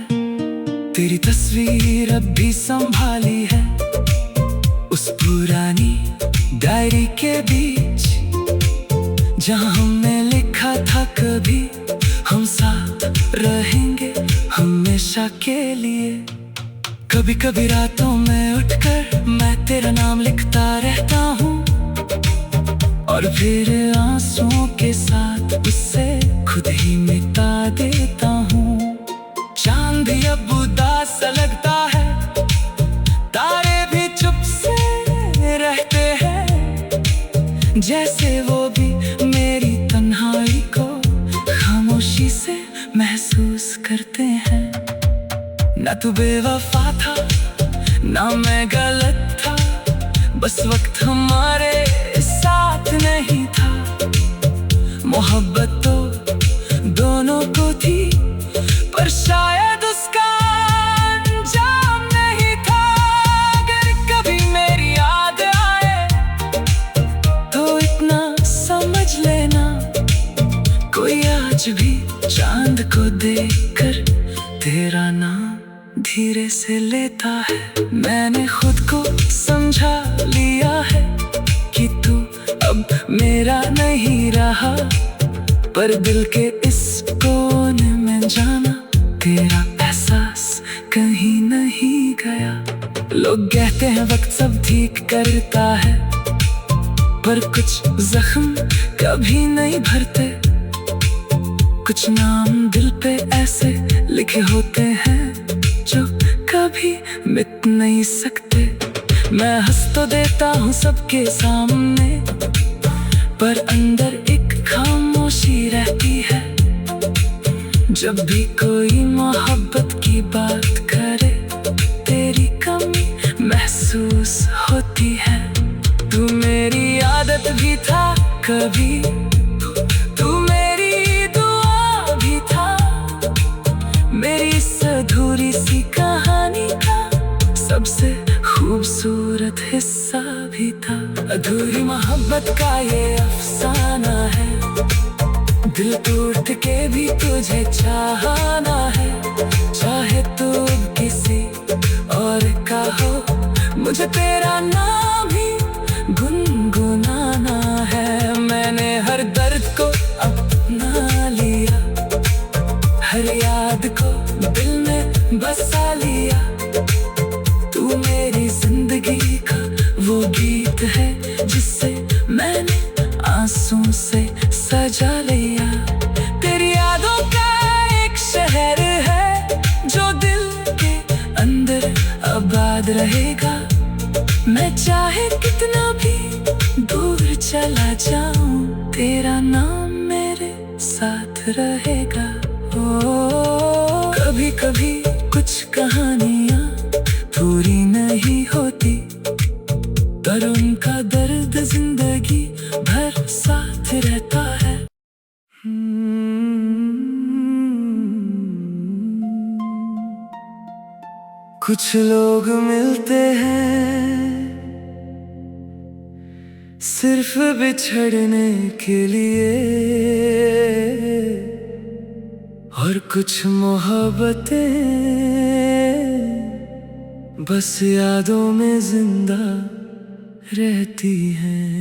तेरी तस्वीर अब भी संभाली है उस पुरानी डायरी के बीच, जहाँ हमने लिखा था कभी हम साथ रहेंगे हमेशा के लिए। कभी कभी रातों में उठकर मैं तेरा नाम लिखता रहता हूँ, और फिर आंसुओं के साथ उससे खुद ही मिटा देता हूँ। चांद भी अब उदास लगता है, तारे भी चुप से रहते हैं, जैसे वो भी मेरी तन्हाई को खामोशी से महसूस करते हैं। ना तू बेवफा था ना मैं गलत था, बस वक्त हमारे साथ नहीं था। मोहब्बत तो दोनों को थी, पर शायद उसका अंजाम नहीं था। अगर कभी मेरी याद आए तो इतना समझ लेना, कोई आज भी चांद को देखकर तेरा नाम धीरे से लेता है। मैंने खुद को समझा लिया है कि तू अब मेरा नहीं रहा, पर दिल के इस कोने में जाना तेरा एहसास कहीं नहीं गया। लोग कहते हैं वक्त सब ठीक करता है, पर कुछ जख्म कभी नहीं भरते। कुछ नाम दिल पे ऐसे लिखे होते हैं जो कभी मिट नहीं सकते। मैं हंस तो देता हूँ सबके सामने, पर अंदर एक खामोशी रहती है। जब भी कोई मोहब्बत की बात करे, तेरी कमी महसूस होती है। तू मेरी आदत भी था कभी, तू मेरी दुआ भी था, मेरी इस अधूरी सी कहानी का सबसे खूबसूरत हिस्सा भी था। अधूरी मोहब्बत का ये अफसाना है, दिल टूट के भी तुझे चाहना है। चाहे तू किसी और का हो, मुझे तेरा नाम ही गुनगुनाना है। मैंने हर दर्द को अपना लिया, हर याद को दिल में बसा लिया। तू मेरी जिंदगी का वो गीत है जिससे मैंने आंसू से सजा लिया। तेरी यादों का एक शहर है जो दिल के अंदर आबाद रहेगा। मैं चाहे कितना भी दूर चला जाऊं, तेरा नाम मेरे साथ रहेगा। ओ कभी कभी कुछ कहानियां पूरी नहीं होती, पर उनका दर्द जिंदगी भर साथ रहता है। कुछ लोग मिलते हैं सिर्फ बिछड़ने के लिए, और कुछ मोहब्बतें बस यादों में जिंदा रहती हैं।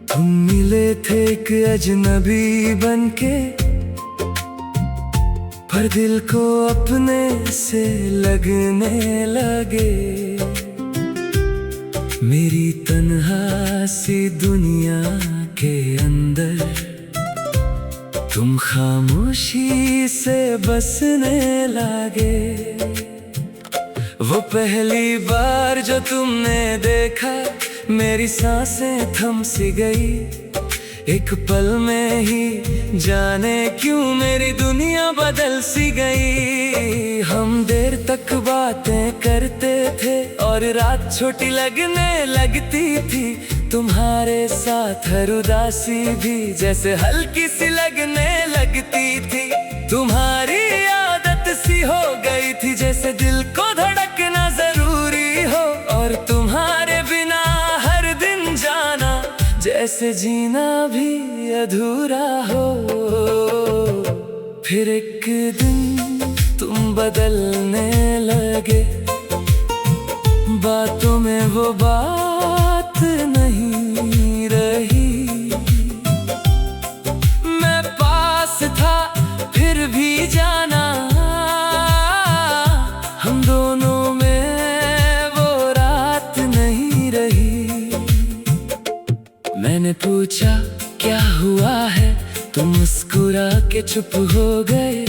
तुम मिले थे एक अजनबी बनके, पर दिल को अपने से लगने लगे। मेरी तन्हा सी दुनिया के अंदर तुम खामोशी से बसने लगे। वो पहली बार जो तुमने देखा, मेरी सांसें थम सी गई। एक पल में ही जाने क्यों मेरी दुनिया बदल सी गई। हम देर तक बातें करते थे और रात छोटी लगने लगती थी। तुम्हारे साथ हर उदासी भी जैसे हल्की सी लगने लगती थी। तुम्हारी आदत सी हो गई थी जैसे दिल को धड़कना जरूरी हो, और तुम्हारे बिना हर दिन जाना जैसे जीना भी अधूरा हो। फिर एक दिन तुम बदलने लगे, बातों में वो बात नहीं रही। मैं पास था फिर भी जाना, हम दोनों में वो रात नहीं तुम मुस्कुरा के चुप हो गए,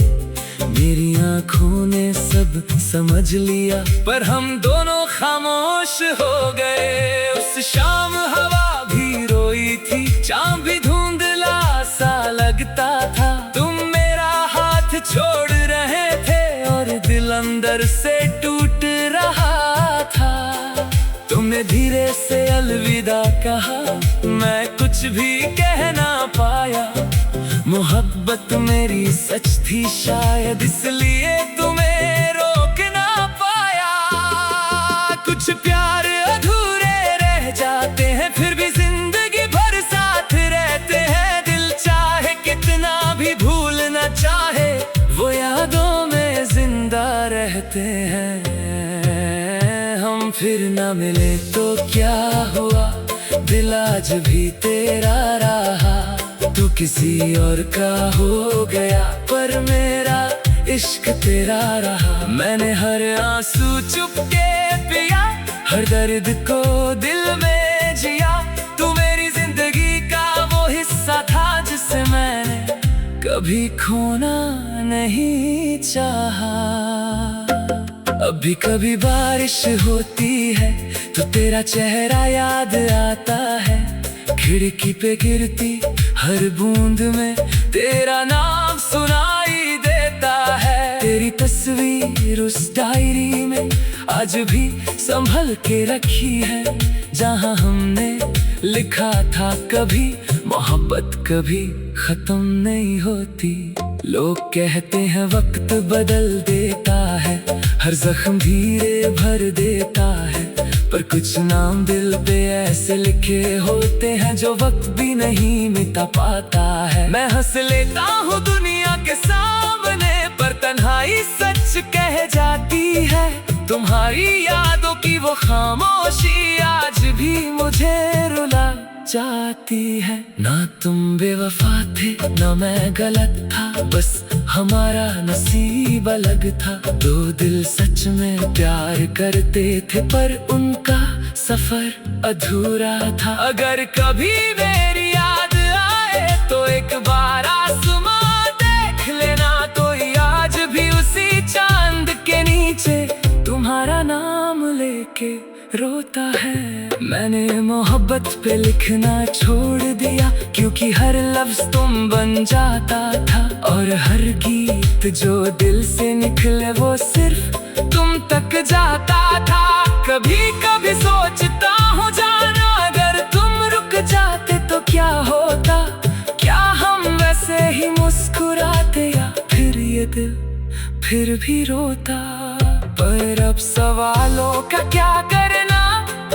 मेरी आंखों ने सब समझ लिया, पर हम दोनों खामोश हो गए। उस शाम हवा भी रोई थी, चाँद भी धुंधला सा लगता था। तुम मेरा हाथ छोड़ रहे थे और दिल अंदर से टूट रहा था। तुमने धीरे से अलविदा कहा, मैं कुछ भी कह ना पाया। मोहब्बत मेरी सच थी शायद, इसलिए तुम्हें रोक ना पाया। कुछ प्यार अधूरे रह जाते हैं, फिर भी जिंदगी भर साथ रहते हैं। दिल चाहे कितना भी भूलना चाहे, वो यादों में जिंदा रहते हैं। हम फिर ना मिले तो क्या हुआ, दिल आज भी तेरा रहा। तू किसी और का हो गया, पर मेरा इश्क तेरा रहा। मैंने हर आंसू चुपके पिया, हर दर्द को दिल में जिया। तू मेरी जिंदगी का वो हिस्सा था, जिसे मैंने कभी खोना नहीं चाहा। अभी कभी बारिश होती है तो तेरा चेहरा याद आता है। खिड़की पे गिरती हर बूंद में तेरा नाम सुनाई देता है। तेरी तस्वीर उस डायरी में आज भी संभल के रखी है, जहां हमने लिखा था कभी मोहब्बत कभी खत्म नहीं होती। लोग कहते हैं वक्त बदल देता है, हर जख्म धीरे भर देता है, पर कुछ नाम दिल पे ऐसे लिखे होते हैं जो वक्त भी नहीं मिटा पाता है। मैं हंस लेता हूँ दुनिया के सामने, पर तन्हाई सच कह जाती है। तुम्हारी यादों की वो खामोशी आज भी मुझे रुला जाती है। ना तुम बेवफा थे ना मैं गलत था, बस हमारा नसीब अलग था। दो दिल सच में प्यार करते थे, पर उनका सफर अधूरा था। अगर कभी मेरी याद आए तो एक बार आसमां देख लेना, तो आज भी उसी चांद के नीचे तुम्हारा नाम लेके रोता है। मैंने मोहब्बत पे लिखना छोड़ दिया, क्योंकि हर लफ्ज तुम बन जाता था। और हर गीत जो दिल से निकले वो सिर्फ तुम तक जाता था। कभी कभी सोचता हूँ जाना, अगर तुम रुक जाते तो क्या होता। क्या हम वैसे ही मुस्कुराते, या फिर ये दिल फिर भी रोता। पर अब सवालों का क्या करना,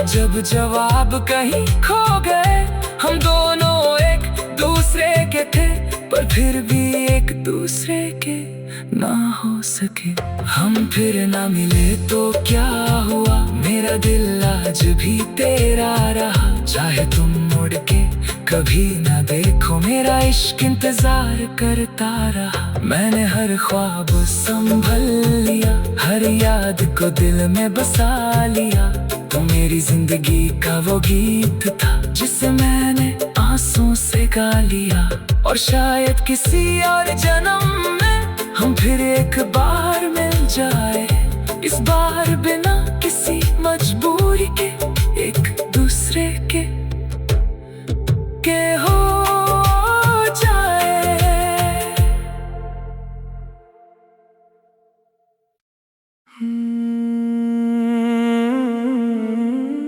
जब जवाब कहीं खो गए। हम दोनों एक दूसरे के थे, पर फिर भी एक दूसरे के ना हो सके। हम फिर ना मिले तो क्या हुआ, मेरा दिल आज भी तेरा रहा। चाहे तुम मुड़ के कभी ना देखो, मेरा इश्क इंतजार करता रहा। मैंने हर ख्वाब संभल लिया, हर याद को दिल में बसा लिया। तो मेरी जिंदगी का वो गीत था, जिसे मैंने आंसू से गा लिया। और शायद किसी और जन्म में हम फिर एक बार मिल जाए, इस बार बिना किसी मजबूरी के, एक दूसरे के हो जाए।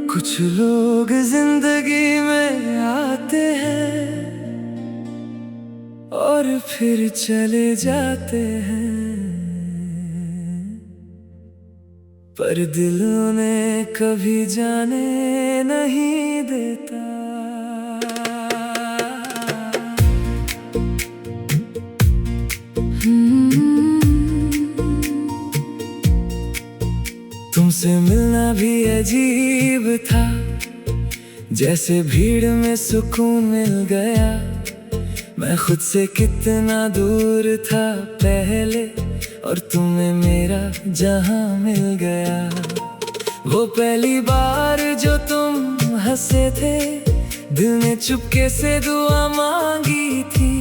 कुछ लोग जिंदगी में आते हैं और फिर चले जाते हैं, पर दिल उन्हें कभी जाने नहीं देता। तुमसे मिलना भी अजीब था, जैसे भीड़ में सुकून मिल गया। मैं खुद से कितना दूर था पहले, और तुम्हें मेरा जहां मिल गया। वो पहली बार जो तुम हंसे थे, दिल ने चुपके से दुआ मांगी थी।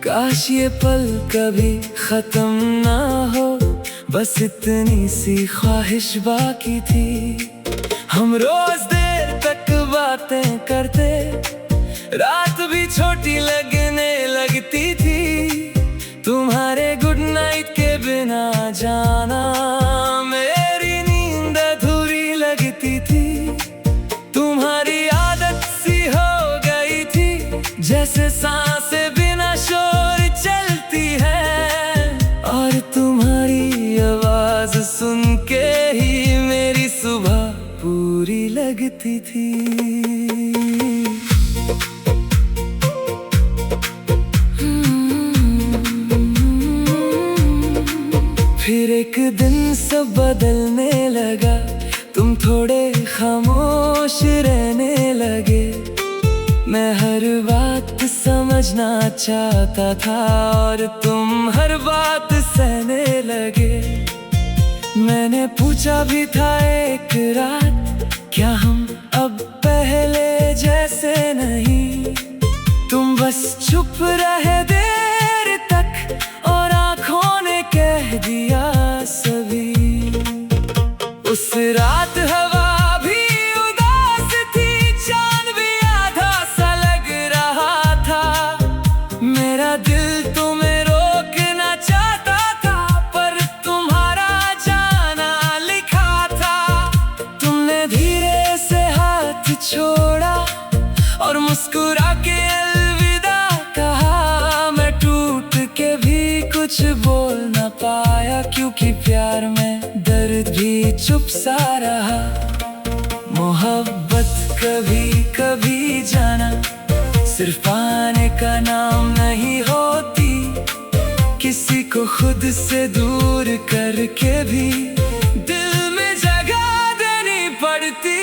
काश ये पल कभी खत्म ना हो, बस इतनी सी ख्वाहिश बाकी थी। हम रोज देर तक बातें करते, रात भी छोटी लगने लगती थी। तुम्हारे गुड नाइट के बिना जाना मेरी नींद अधूरी लगती थी। तुम्हारी आदत सी हो गई थी, जैसे सांसें बिना शोर चलती है। और तुम्हारी आवाज सुन के ही मेरी सुबह पूरी लगती थी। फिर एक दिन सब बदलने लगा, तुम थोड़े खामोश रहने लगे। मैं हर बात समझना चाहता था और तुम हर बात सहने लगे। मैंने पूछा भी था एक रात, क्या हम अब पहले जैसे नहीं? तुम बस चुप रहे देर तक और आंखों ने कह दिया सभी। उस रात हवा भी उदास थी, चांद भी आधा सा लग रहा था। मेरा दिल तुम्हें रोकना चाहता था, पर तुम्हारा जाना लिखा था। तुमने धीरे से हाथ छोड़ा और मुस्कुरा के अलविदा कहा। मैं टूट के भी कुछ बोल न पाया, क्योंकि प्यार में दर्द भी चुप सा रहा। मोहब्बत कभी कभी जाना सिर्फ पाने का नाम नहीं होती, किसी को खुद से दूर करके भी दिल में जगह देनी पड़ती।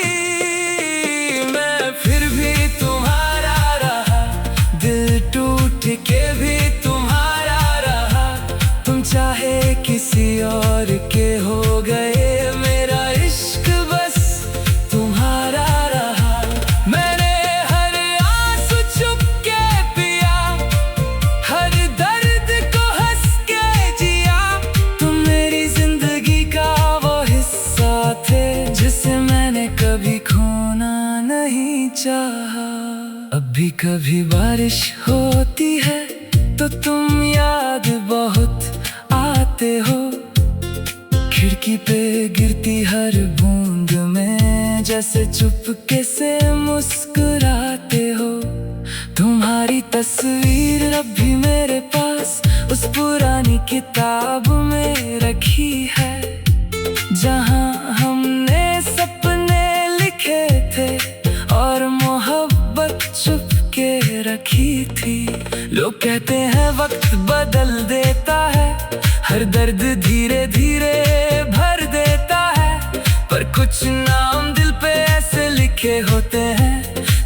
मैं फिर भी तुम्हारा रहा, दिल टूट के भी तुम्हारा रहा। तुम चाहे किसी और के हो गए, मेरा इश्क बस तुम्हारा रहा। मैंने हर आंसू चुप के पिया, हर दर्द को हंस के जिया। तुम मेरी जिंदगी का वो हिस्सा थे, जिसे मैंने कभी खोना नहीं चाहा। अब भी कभी बारिश होती है तो तुम याद बहुत आते हो। खिड़की पे गिरती हर बूंद में जैसे चुपके से मुस्कुराते हो। तुम्हारी तस्वीर अब भी मेरे पास उस पुरानी किताब में रखी है, जहां हमने सपने लिखे थे और मोहब्बत छुप के रखी थी। लोग कहते हैं वक्त बदल देता है, हर दर्द धीरे धीरे भर देता है। पर कुछ नाम दिल पे ऐसे लिखे होते हैं,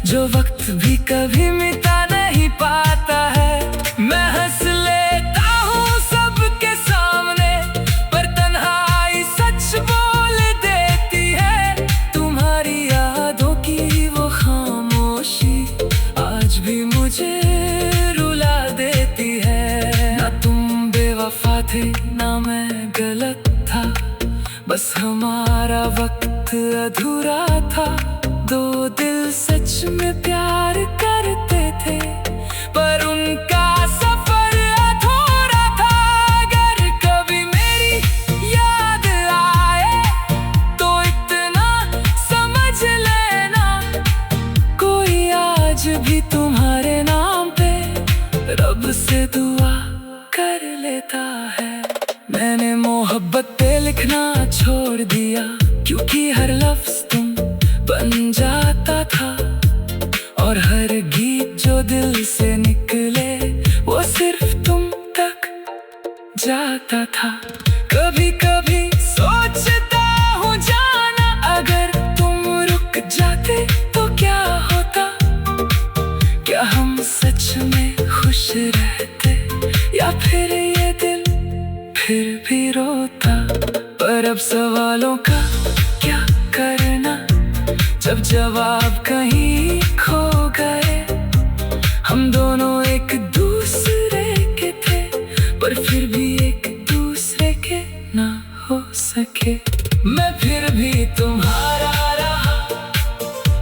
जो वक्त भी कभी मिटा नहीं पाता है। मैं हंस लेता हूँ सबके सामने, पर तन्हाई सच बोल देती है। तुम्हारी यादों की वो खामोशी आज भी मुझे रुला देती है। ना तुम बेवफा थे, ना मैं गलत था, बस हमारा वक्त अधूरा था। दो दिल सच में प्यार करते थे, पर उनका सफर अधूरा था। अगर कभी मेरी याद आए तो इतना समझ लेना, कोई आज भी तुम्हारे नाम पे रब से दुआ कर लेता है। मैंने मोहब्बत पे लिखना छोड़ दिया, क्योंकि हर लफ्ज तुम बन जाता था। और हर गीत जो दिल से निकले वो सिर्फ तुम तक जाता था। कभी कभी सोचता हूँ जाना, अगर तुम रुक जाते तो क्या होता? क्या हम सच में खुश रहते, या फिर ये दिल फिर भी रोता? पर अब सवालों का क्या करना, जब जवाब कहीं खो गए। हम दोनों एक दूसरे के मैं फिर भी तुम्हारा रहा,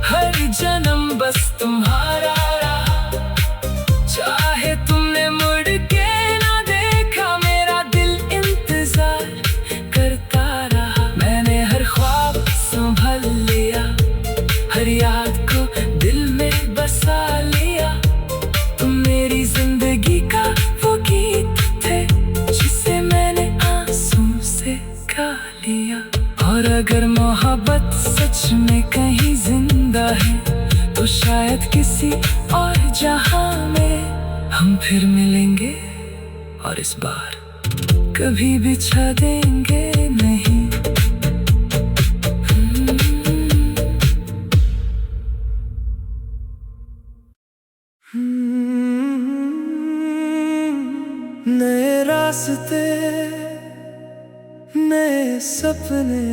हर जन्म बस तुम्हारा रहा। चाहे तुमने मुड़ के ना देखा, मेरा दिल इंतजार करता रहा। मैंने हर ख्वाब संभल लिया, हर याद को दिल में बसा लिया। तुम मेरी जिंदगी का वो गीत थे, जिसे मैंने आंसू से गा लिया। और अगर मोहब्बत सच में कहीं जिंदा है, तो शायद किसी और जहां में हम फिर मिलेंगे, और इस बार कभी बिछा देंगे नहीं। नए रास्ते, नए सपने,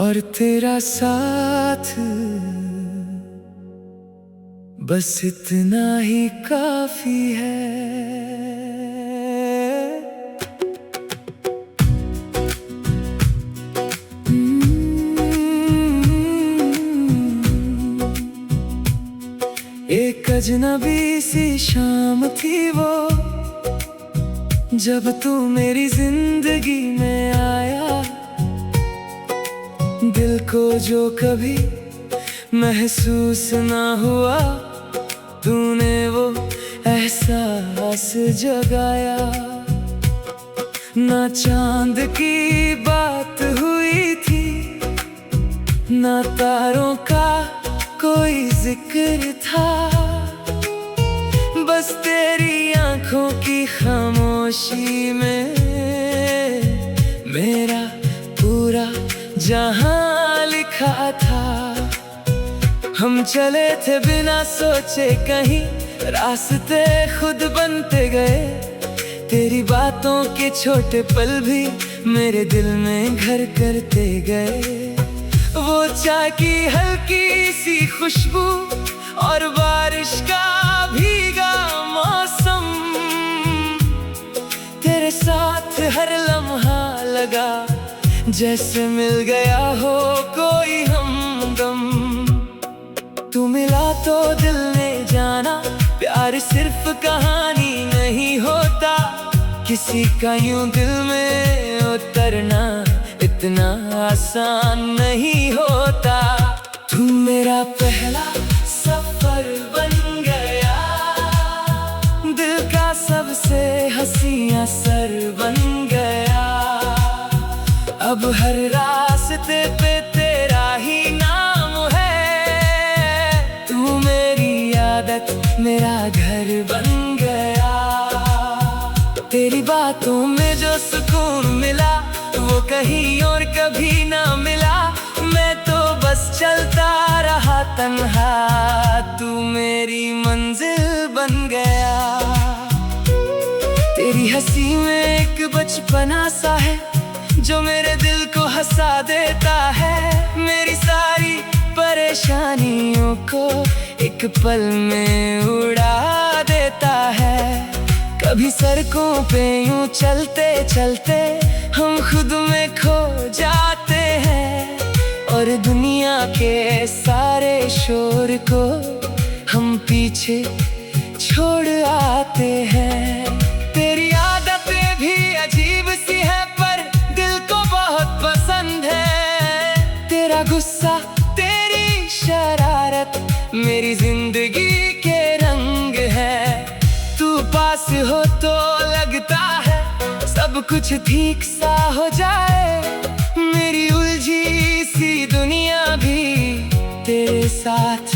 और तेरा साथ, बस इतना ही काफी है। एक अजनबी सी शाम थी वो, जब तू मेरी जिंदगी में आया। दिल को जो कभी महसूस ना हुआ, तूने वो एहसास जगाया। ना चांद की बात हुई थी, ना तारों का कोई जिक्र था, बस तेरी आंखों की खामोशी में मेरा पूरा जहां लिखा था। हम चले थे बिना सोचे कहीं, रास्ते खुद बनते गए। तेरी बातों के छोटे पल भी मेरे दिल में घर करते गए। वो चाय की हल्की सी खुशबू और बारिश का भीगा मौसम, तेरे साथ हर लम्हा लगा जैसे मिल गया हो कोई हमदम। तू मिला तो दिल ने जाना, प्यार सिर्फ कहानी नहीं होता, किसी का यूं दिल में उतरना इतना आसान नहीं होता। तू मेरा पहला सफर बन गया, दिल का सबसे हंसी असर बन गया। अब हर रास्ते पे तेरा ही नाम है, तू मेरी आदत मेरा घर बन गया। तेरी बातों में जो सुकून मिला, वो कहीं और कभी ना मिला। मैं तो बस चलता रहा तन्हा, तू मेरी मंजिल बन गया। तेरी हंसी में एक बचपना सा है, जो मेरे दिल को हंसा देता है। मेरी सारी परेशानियों को एक पल में उड़ा देता है। कभी सड़कों पे यूं चलते चलते हम खुद में खो जाते हैं, और दुनिया के सारे शोर को हम पीछे छोड़ आते हैं। तेरी आदतें भी अजीब सी है, पर दिल को बहुत पसंद है। तेरा गुस्सा, तेरी शरारत मेरी जिंदगी के रंग है। तू पास हो तो लगता है सब कुछ ठीक सा हो जाए। मेरी उलझी सी दुनिया भी तेरे साथ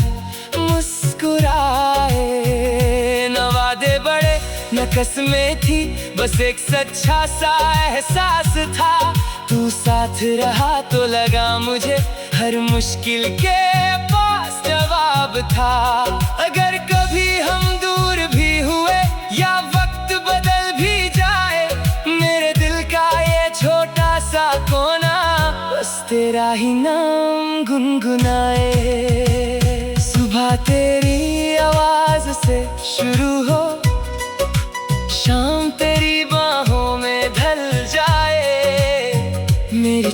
मुस्कुराए। न वादे बड़े न कसमें थी, बस एक सच्चा सा एहसास था। तू साथ रहा तो लगा मुझे हर मुश्किल के पास जवाब था। अगर कभी हम दूर भी हुए या वक्त बदल भी जाए, मेरे दिल का ये छोटा सा कोना बस तेरा ही नाम गुनगुनाए। सुबह तेरी आवाज से शुरू हो, शाम तेरी बाहों में ढल जाए।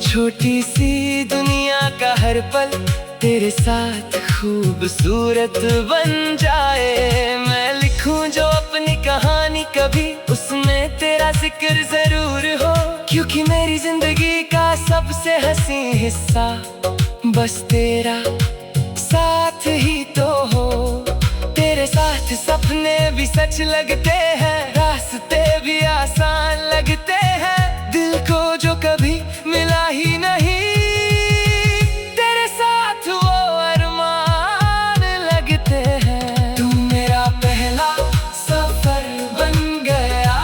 छोटी सी दुनिया का हर पल तेरे साथ खूबसूरत बन जाए। मैं लिखूं जो अपनी कहानी कभी उसमें तेरा जिक्र जरूर हो, क्योंकि मेरी जिंदगी का सबसे हंसी हिस्सा बस तेरा साथ ही तो हो। तेरे साथ सपने भी सच लगते हैं, रास्ते भी आसान लगते हैं, दिल को जो कभी मिला ही नहीं तेरे साथ वो अरमान लगते हैं। तू मेरा पहला सफर बन गया,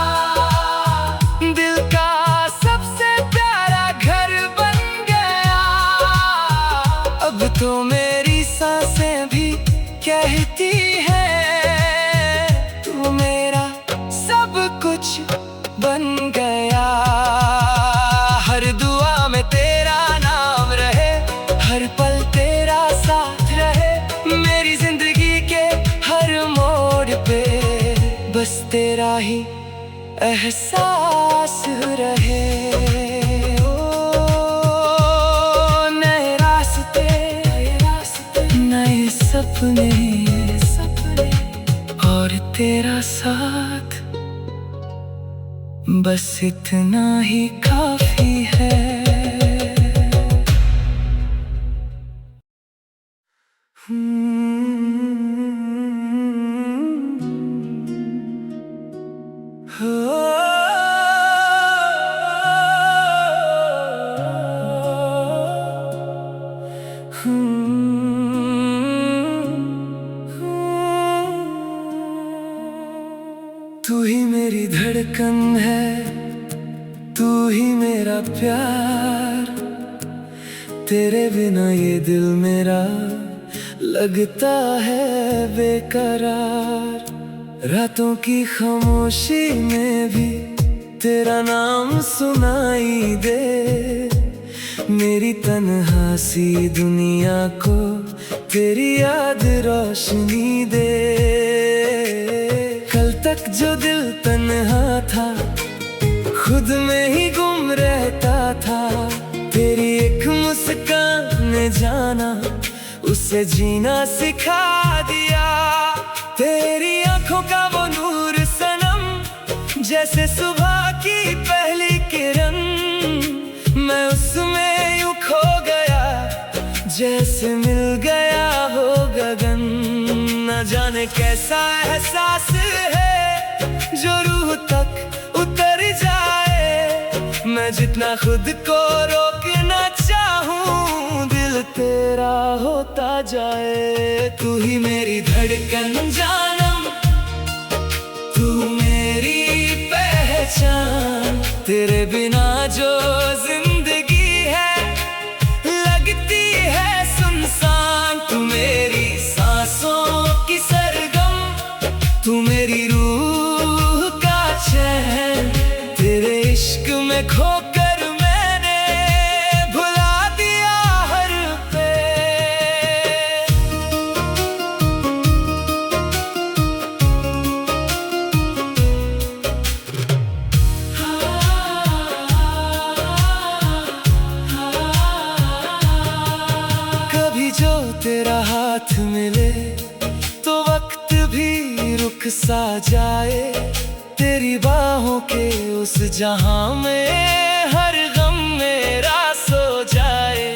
दिल का सबसे प्यारा घर बन गया। अब तो मेरी सांसें भी कहती है तू मेरा सब कुछ बन गया। हर दुआ में तेरा नाम रहे, हर पल तेरा साथ रहे, मेरी जिंदगी के हर मोड़ पे बस तेरा ही एहसास रहे। ओ नए रास्ते नए सपने और तेरा साथ, बस इतना ही काफी है। तू ही मेरी धड़कन है, तू ही मेरा प्यार, तेरे बिना ये दिल मेरा लगता है बेकरार। रातों की खामोशी में भी तेरा नाम सुनाई दे, मेरी तन्हा सी दुनिया को तेरी याद रोशनी दे। कल तक जो दिल तन्हा था, खुद में ही गुम रहता था, तेरी एक मुस्कान ने जाना, उसे जीना सिखा दिया। तेरी आंखों का वो नूर सनम, जैसे सुबह की पहली किरण, मैं उसमें यूं खो गया जैसे मिल गया हो गगन। न जाने कैसा एहसास है जो रूह तक उतर जाए, मैं जितना खुद को रोकना चाहूं दिल तेरा होता जाए। तू ही मेरी धड़कन जानम, तू मेरी पहचान, तेरे बिना जो जिंदगी है लगती है सुनसान। तू मेरी सांसों की सरगम, तू मेरी रूह का चैन, तेरे इश्क में खोकर मैंने भुला दिया हर कभी जो तेरा हाथ मिले तो वक्त भी रुक सा जाए, तेरी बाहों के उस जहां में हर गम मेरा सो जाए।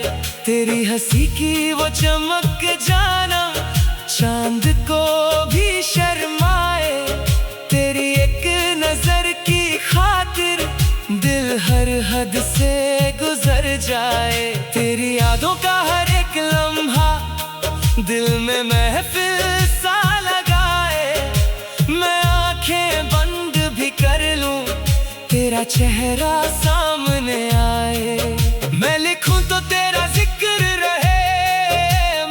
तेरी हंसी की वो चमक जाना चांद को भी शर्माए, तेरी एक नजर की खातिर दिल हर हद से गुजर जाए। तेरी यादों का हर एक लम्हा दिल में महफिल सा लगाए, मैं आंखें बंद भी कर लूं तेरा चेहरा सामने आए। मैं लिखूं तो तेरा जिक्र रहे,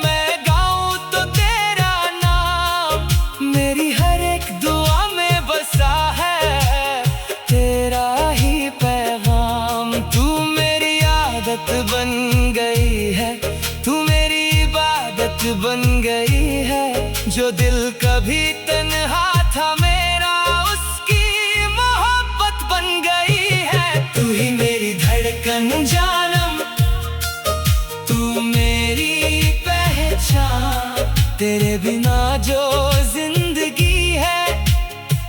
मैं गाऊं तो तेरा नाम, मेरी हर एक दुआ में बसा है तेरा ही पैगाम। तू मेरी आदत बन गई है, तू मेरी इबादत बन गई है, जो दिल कभी तन्हा था मेरा उसकी मोहब्बत बन गई है। तू ही मेरी धड़कन जानम, तेरे बिना जो जिंदगी है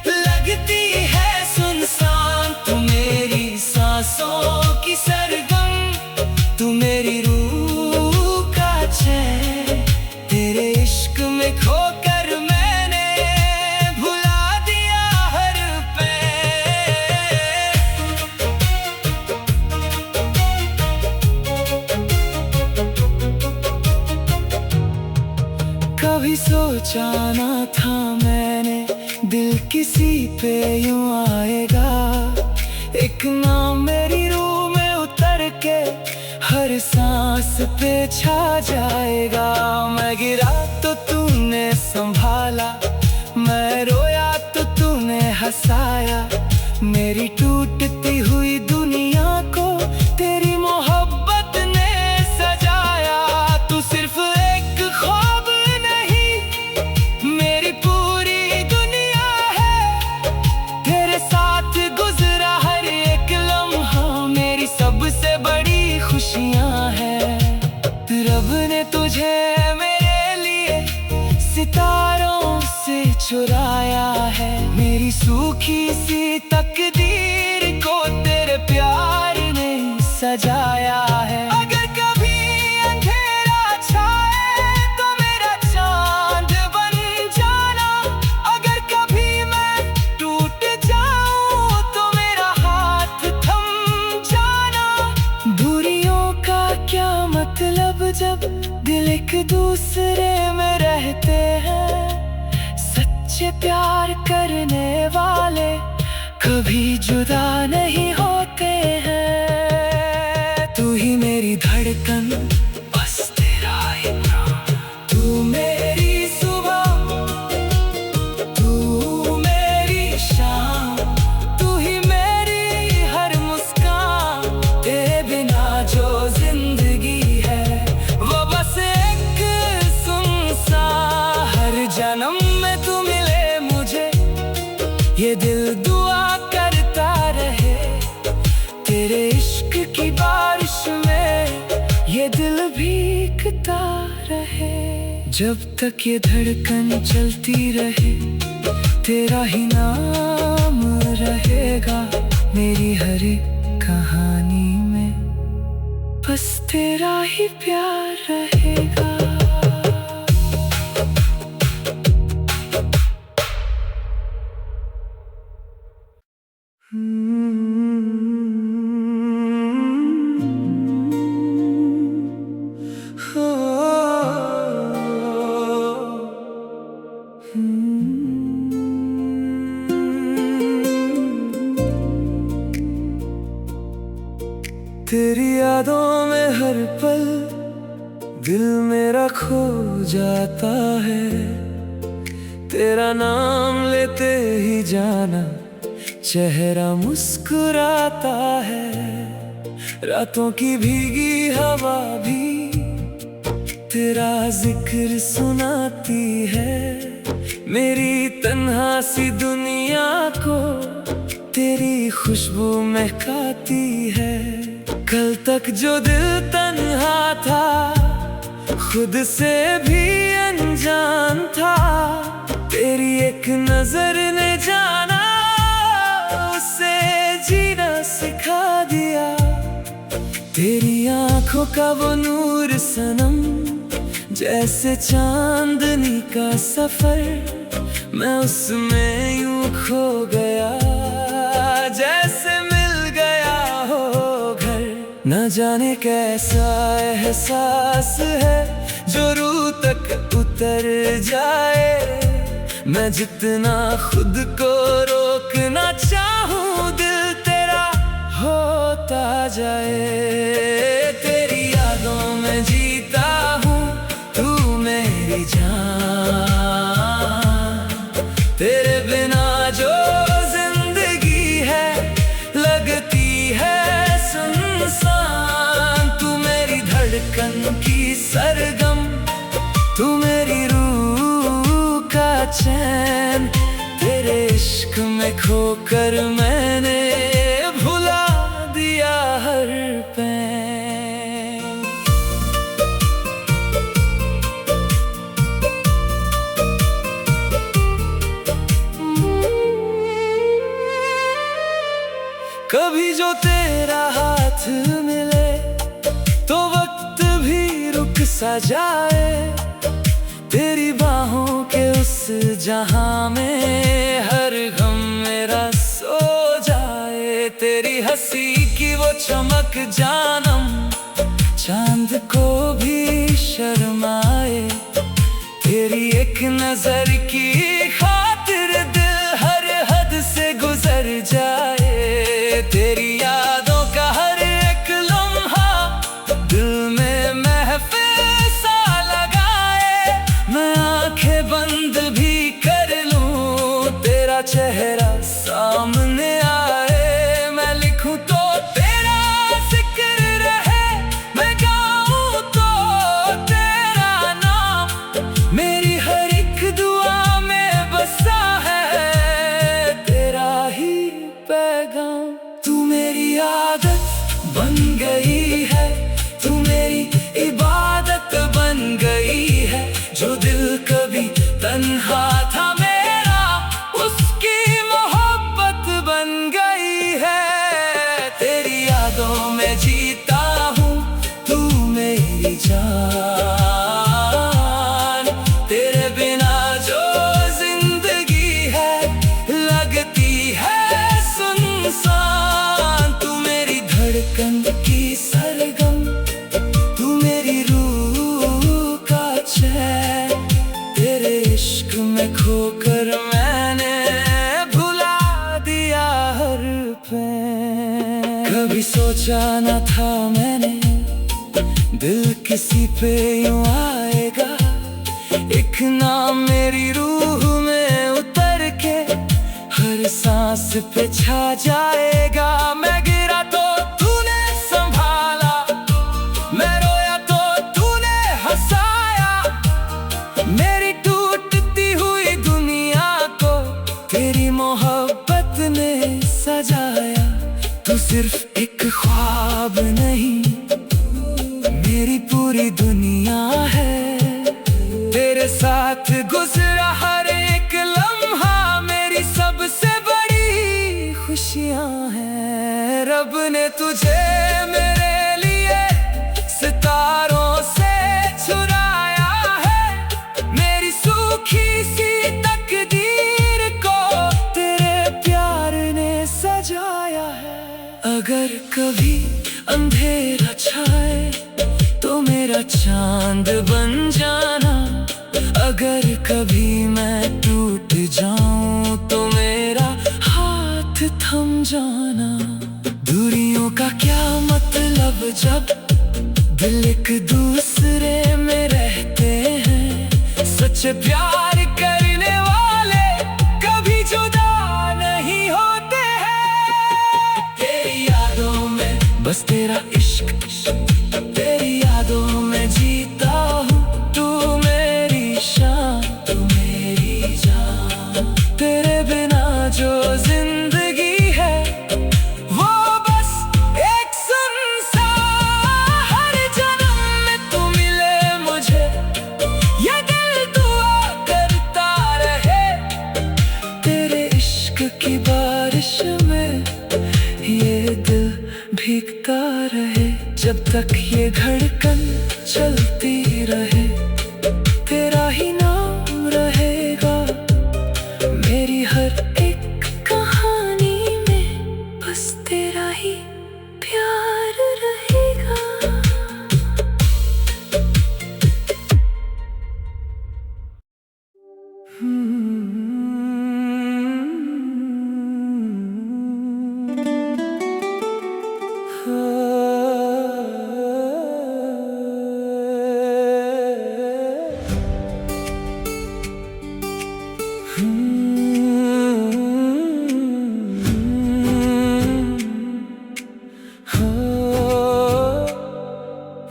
लगती है सुनसान। तू मेरी सांसों की सरगम, तू मेरी रूह का चैन। तेरे इश्क में खोकर मैंने भुला दिया हर कभी सोचा ना था मैंने दिल किसी पे यूं आएगा। एक नाम मेरी रूह में उतर के हर सांस पे छा जाएगा। मैं गिरा तो तूने संभाला, मैं रोया तो तूने हंसाया। मेरी टूटती हुई दुनिया को तेरी मोहब्बत ने सजाया। तू सिर्फ एक ख्वाब नहीं, मेरी पूरी दुनिया है। तेरे साथ गुजरा हर एक लम्हा मेरी सबसे बड़ी खुशियां हैं। रब ने तुझे मेरे लिए सितारों से चुराया है। मेरी सूखी सी तकदीर को तेरे प्यार ने सजाया है। अगर कभी अंधेरा छाए तो मेरा चांद बन जाना। अगर कभी मैं टूट जाऊं तो मेरा हाथ थम जाना। दूरियों का क्या मतलब जब दिल एक दूसरे में रहते हैं। सच्चे प्यार करने वाले कभी जुदा नहीं होते हैं। तू ही मेरी धड़कन, बस तेरा ही नाम। तू मेरी सुबह, तू मेरी शाम, तू ही मेरी हर मुस्कान। तेरे बिना जो जिंदगी है वो बस एक सुनसान। हर जन्म में तू मिले मुझे, ये दिल दुआ करता रहे। तेरे इश्क की बारिश में ये दिल भीगता रहे। जब तक ये धड़कन चलती रहे तेरा ही नाम रहेगा। मेरी हर एक कहानी में बस तेरा ही प्यार रहेगा। तेरी यादों में हर पल दिल मेरा खो जाता है। तेरा नाम लेते ही जाना चेहरा मुस्कुराता है। रातों की भीगी हवा भी तेरा जिक्र सुनाती है। मेरी तन्हा सी दुनिया को तेरी खुशबू महकाती है। कल तक जो दिल तन्हा था, खुद से भी अनजान था। तेरी एक नजर ने जाना, उसे जीना सिखा दिया। तेरी आंखों का वो नूर सनम, जैसे चांदनी का सफर। मैं उसमें यूं खो गया, जैसे मिल गया हो घर। न जाने कैसा एहसास है जो रूह तक उतर जाए। मैं जितना खुद को रोकना चाहूं, दिल तेरा होता जाए। तेरी यादों में जीता हूँ, तू मेरी जान। तेरे बिना जो जिंदगी है लगती है सुनसान। तू मेरी धड़कन की सरगम, तू मेरी रूह का चैन। तेरे इश्क में खोकर मैंने भुला दिया हर पैन। साथ मिले तो वक्त भी रुक सा जाए। तेरी बाहों के उस जहां में हर गम मेरा सो जाए। तेरी हंसी की वो चमक जानम चांद को भी शर्माए। तेरी एक नजर की खातिर दिल हर हद से गुजर जाए। तेरी यादों का हर एक लम्हा दिल में महफिल सा लगाए। मैं आंखें बंद भी कर लूं तेरा चेहरा सामने आए। मैं लिखूं तो तेरा जिक्र रहे, मैं गाऊं तो तेरा नाम। मेरी हर एक दुआ में बसा है तेरा ही पैगाम। तू मेरी आदत बन गई है, तू मेरी इबादत बन गई है। जो दिल कभी तन्हा था मेरा, उसकी मोहब्बत बन गई है। तेरी यादों में जीता हूँ, तू मेरी जान। तेरे बिना जो जिंदगी है लगती है सुनसान। तू मेरी धड़कन की सरगम, तू मेरी रूह का चैन। तेरे इश्क में खोकर मैंने भुला दिया हर पैर। कभी सोचा न था मैंने दिल किसी पे यूं आएगा। एक नाम मेरी रूह में उतर के हर सांस पे छा जाएगा। मैं गिरा तो तूने संभाला, मैं रोया तो तूने हंसाया। मेरी टूटती हुई दुनिया को तेरी मोहब्बत ने सजाया। तू सिर्फ एक ख्वाब नहीं, मेरी पूरी दुनिया है। तेरे साथ गुजरा हर एक लम्हा मेरी सबसे बड़ी खुशियां हैं। रब ने तुझे मेरे लिए सितारों से चुराया है। मेरी सूखी सी तकदीर को तेरे प्यार ने सजाया है। अगर कभी अंधेरा छाए तो मेरा चांद बन जाना। अगर कभी मैं टूट जाऊं तो मेरा हाथ थम जाना। दूरियों का क्या मतलब जब दिल एक दूसरे में रहते हैं। सच्चे प्यार करने वाले कभी जुदा नहीं होते हैं। तेरी यादों में बस तेरा इश्क, तेरी यादों में जीता हूँ। तू मेरी शान, तू मेरी जान। तेरे बिना जो जिंदगी है वो बस एक सुनसान। हर जन्म में तू मिले मुझे, ये दिल दुआ करता रहे। तेरे इश्क की बारिश में ये दिल भीगता रहे। जब तक ये धड़कन चलती रहे तेरा ही नाम रहेगा। मेरी हर एक कहानी में बस तेरा ही प्यार रहेगा।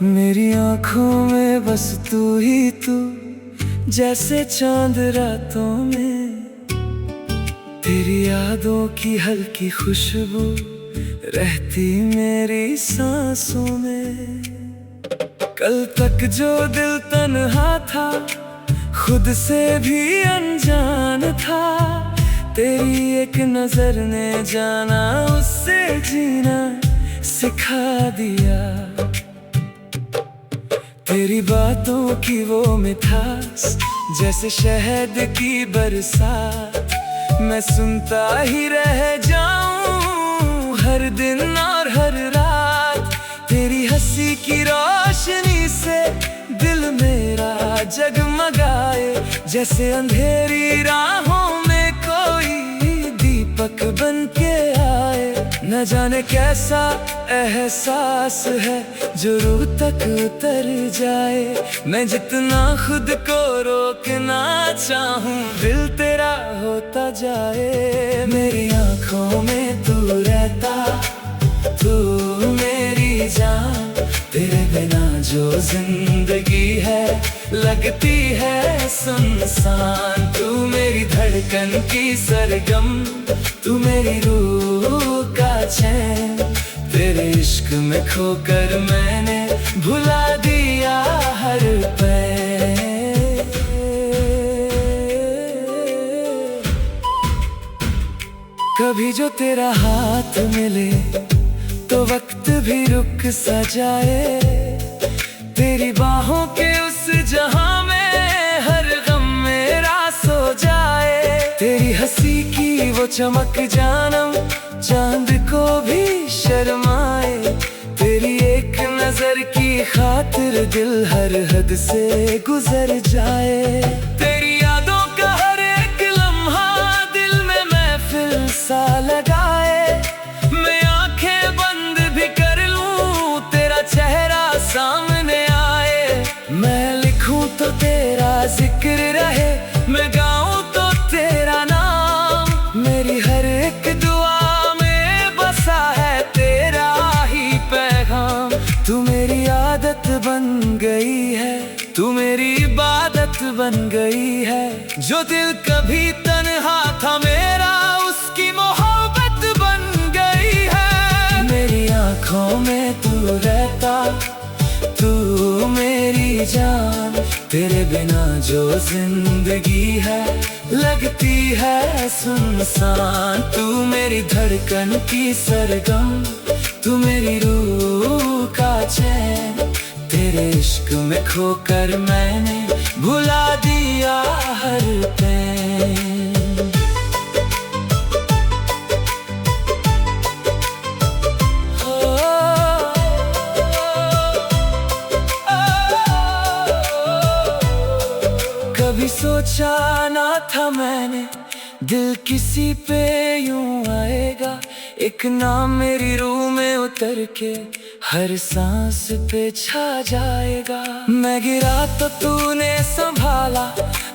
मेरी आँखों में बस तू ही तू, जैसे चांद रातों में। तेरी यादों की हल्की खुशबू रहती मेरी सांसों में। कल तक जो दिल तन्हा था, खुद से भी अनजान था, तेरी एक नजर ने जाना उससे जीना सिखा दिया। तेरी बातों की वो मिठास जैसे शहद की बरसात, मैं सुनता ही रह जाऊं हर दिन और हर रात। तेरी हंसी की रोशनी से दिल मेरा जगमगाए, जैसे अंधेरी राहों में कोई दीपक बन के आए। न जाने कैसा एहसास है जो रूह तक उतर जाए। मैं जितना खुद को रोकना चाहूं दिल तेरा होता जाए। मेरी आंखों में तू रहता, तू मेरी जान, तेरे बिना जो जिंदगी है लगती है सुनसान। तू मेरी धड़कन की सरगम, तू मेरी रूह का चैन, तेरे इश्क में खोकर मैंने भुला दिया हर पल। कभी जो तेरा हाथ मिले तो वक्त भी रुक सा जाए। तेरी बाहों के उस जहां में हर गम मेरा सो जाए। तेरी हंसी की वो चमक जानम चांद को भी शर्माए। तेरी एक नजर की खातिर दिल हर हद से गुजर जाए। तेरी यादों का हर एक लम्हा दिल में महफिल सा लगाए। मैं आंखें बंद भी कर लूं तेरा चेहरा सामने आए। मैं लिखूं तो तेरा जिक्र रहे, मैं गाऊं तो तेरा नाम। मेरी हर एक दुआ में बसा है तेरा ही पैगाम। तू मेरी आदत बन गई है, तू मेरी इबादत बन गई है। जो दिल कभी तन्हा था मेरा उसकी मोहब्बत बन गई है। मेरी आंखों में तू रहता, तू मेरी जान, तेरे बिना जो जिंदगी है लगती है सुनसान। तू मेरी धड़कन की सरगम, तू मेरी रूह का चैन, तेरे इश्क में खोकर मैंने भुला दिया हर पल। कभी सोचा ना था मैंने दिल किसी पे यूं आएगा। एक नाम मेरी रूह में उतर के हर सांस पे छा जाएगा। मैं गिरा तो तूने संभाला,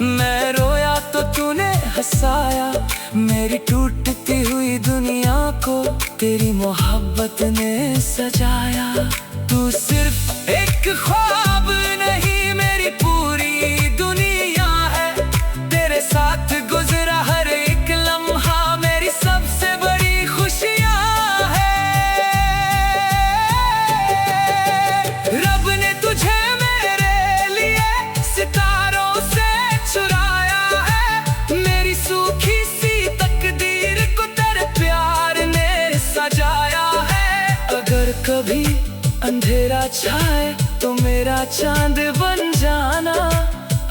मैं रोया तो तूने हंसाया। मेरी टूटती हुई दुनिया को तेरी मोहब्बत ने सजाया। तू सिर्फ एक ख्वाब नहीं मेरी पूरी दुनिया है। तेरे साथ गुजरा हर एक लम्हा मेरी सबसे बड़ी खुशियां है। रब ने तुझे मेरे लिए सितारों से चुराया है। मेरी सूखी सी तकदीर को तेरे प्यार ने सजाया है। अगर कभी अंधेरा छाए तो मेरा चांद बन जाना।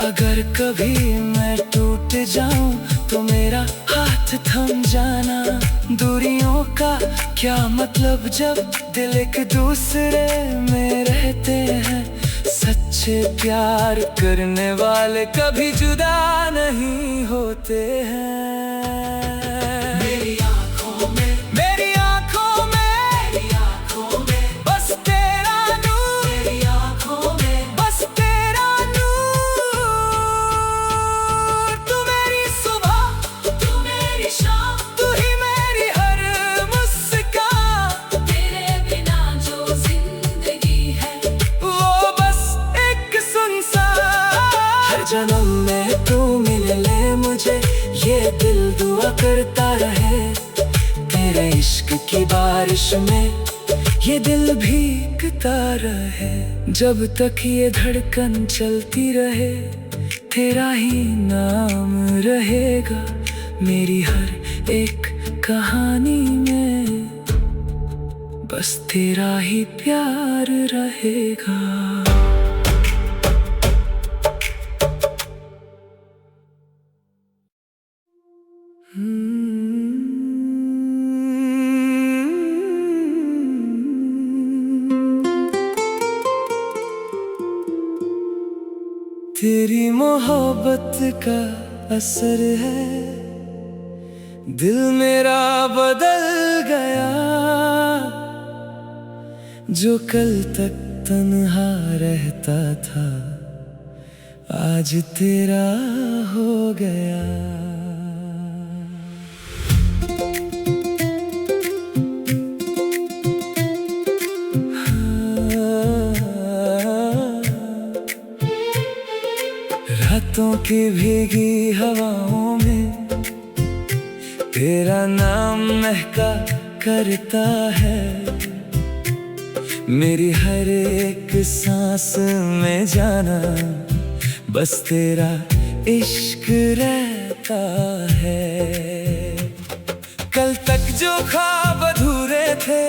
अगर कभी मैं टूट जाऊं तो मेरा हाथ थम जाना। दूरियों का क्या मतलब जब दिल एक दूसरे में रहते हैं। सच्चे प्यार करने वाले कभी जुदा नहीं होते हैं। मेरी आंखों में, मेरी आंखों में, मेरी आंखों में बस तेरा नूर। मेरी आंखों में बस तेरा नूर। तू मेरी सुबह, तू मेरी शाम, तू ही मेरी हर मुस्कान। तेरे बिना जो जिंदगी है वो बस एक सुनसान। हर जन्म में तू मिल ले मुझे, ये दिल दुआ करता रहे। तेरे इश्क की बारिश में ये दिल भीगता रहे। जब तक ये धड़कन चलती रहे तेरा ही नाम रहेगा मेरी हर एक कहानी में। बस तेरा ही प्यार रहेगा। तेरी मोहब्बत का असर है, दिल मेरा बदल गया। जो कल तक तन्हा रहता था, आज तेरा हो गया। रातों की भीगी हवाओं में तेरा नाम महका करता है। मेरी हर एक सांस में जाना, बस तेरा इश्क रहता है। कल तक जो ख्वाब अधूरे थे,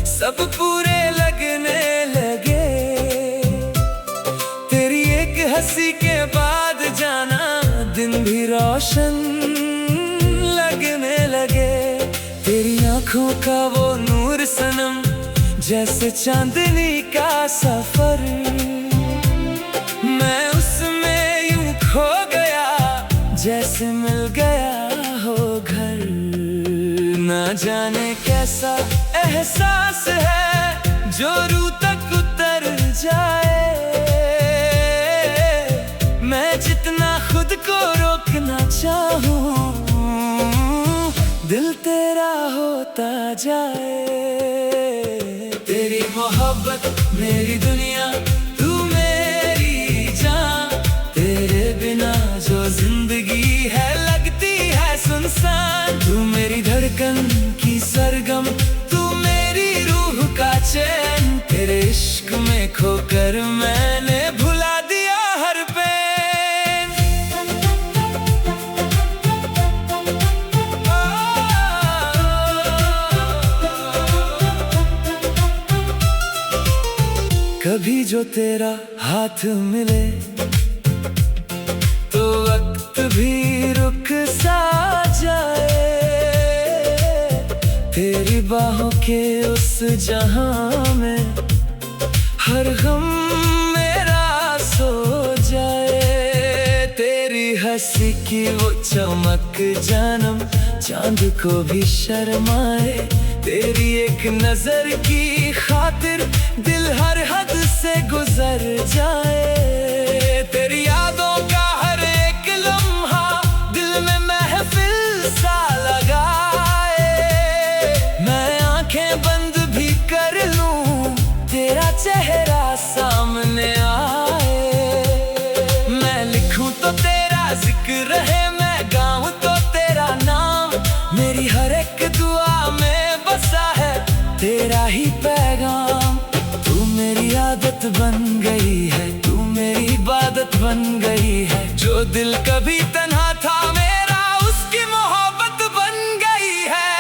सब पूरे लगने लगे। तेरी एक हंसी के बाद जाना, दिन भी रोशन लगने लगे। तेरी आंखों का वो नूर सनम, जैसे चांदनी का सफर। मैं उसमें यूं खो गया, जैसे मिल गया हो घर। ना जाने कैसा एहसास है, जो रूह तक उतर जाए। मैं जितना खुद को रोकना चाहूं, दिल तेरा होता जाए। तेरी मोहब्बत मेरी दुनिया, तू मेरी जान। तेरे बिना जो जिंदगी है, लगती है सुनसान। तू मेरी धड़कन की सरगम, तू मेरी रूह का चैन। तेरे इश्क में खोकर मैंने भुला दिया हर पेन। कभी जो तेरा हाथ मिले, तो वक्त भी रुक सा जाए। तेरी बाहों के उस जहां में हर गम मेरा सो जाए। तेरी हंसी की वो चमक जानम, चांद को भी शर्माए। तेरी एक नजर की खातिर दिल हर हद से गुजर जाए। तेरी यादों का हर एक लम्हा दिल में महफिल सा लगाए। मैं आंखें बंद भी कर लूं, तेरा चेहरा सामने आए। मैं लिखूं तो तेरा जिक्र रहे, मैं गाऊं तो तेरा नाम। मेरी हर एक दुआ में बसा है तेरा ही पैगाम। तू मेरी आदत बन गई है, तू मेरी इबादत बन गई है। जो दिल कभी तन्हा था मेरा, उसकी मोहब्बत बन गई है।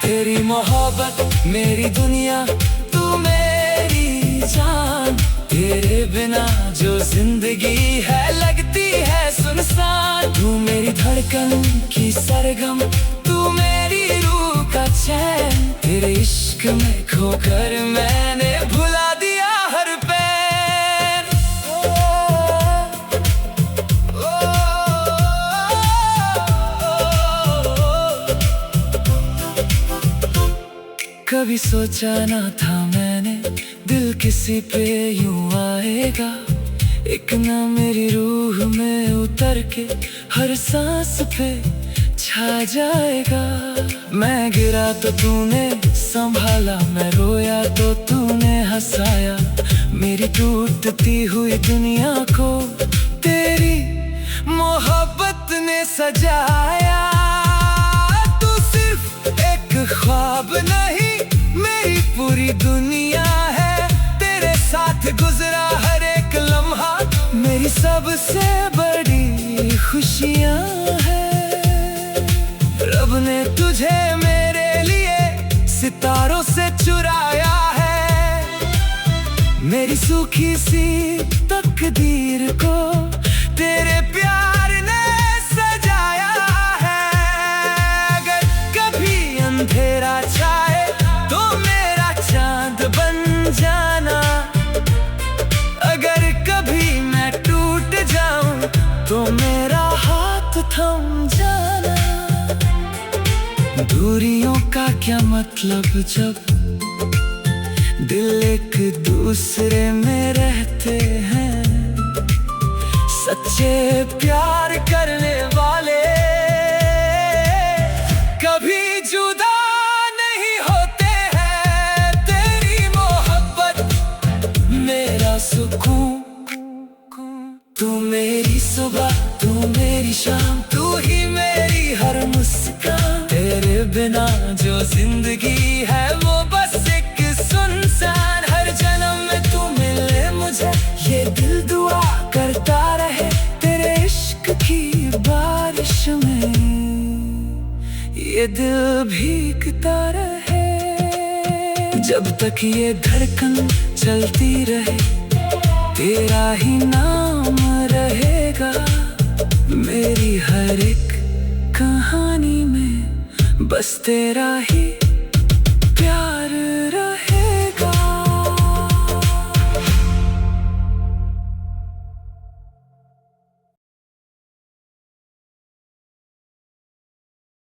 तेरी मोहब्बत मेरी दुनिया, तू मेरी जान। तेरे बिना जो जिंदगी है, लगती है सुनसान। तू मेरी धड़कन की सरगम, तू मेरी रूह का चैन। तेरे इश्क में खोकर मैंने भुला दिया हर पैर। कभी सोचा ना था मैंने, दिल किसी पे यूं आएगा। एक ना मेरी रूह में उतर के हर सांस पे छा जाएगा। मैं गिरा तो तूने संभाला, मैं रोया तो तूने हंसाया। मेरी टूटती हुई दुनिया को तेरी मोहब्बत ने सजाया। तू सिर्फ एक ख्वाब नहीं, मेरी पूरी दुनिया है। तेरे साथ गुजरा हर एक लम्हा, मेरी सबसे बड़ी खुशियां है। रब ने तुझे मेरे लिए सितारों से चुराया। मेरी सूखी सी तकदीर को तेरे प्यार ने सजाया है। अगर कभी अंधेरा छाए तो मेरा चांद बन जाना, अगर कभी मैं टूट जाऊं तो मेरा हाथ थम जाना। दूरियों का क्या मतलब जब दिल एक दूसरे में रहते हैं। सच्चे प्यार करने वाले कभी जुदा नहीं होते हैं। तेरी मोहब्बत मेरा सुकून, तू मेरी सुबह, तू मेरी शाम, तू ही मेरी हर मुस्कान। तेरे बिना जो जिंदगी है वो बस एक सुनसान। हर जन्म में तू मिले मुझे, ये दिल दुआ करता रहे। तेरे इश्क की बारिश में ये दिल भीगता रहे। जब तक ये धड़कन चलती रहे तेरा ही नाम रहेगा। मेरी हर एक कहानी में बस तेरा ही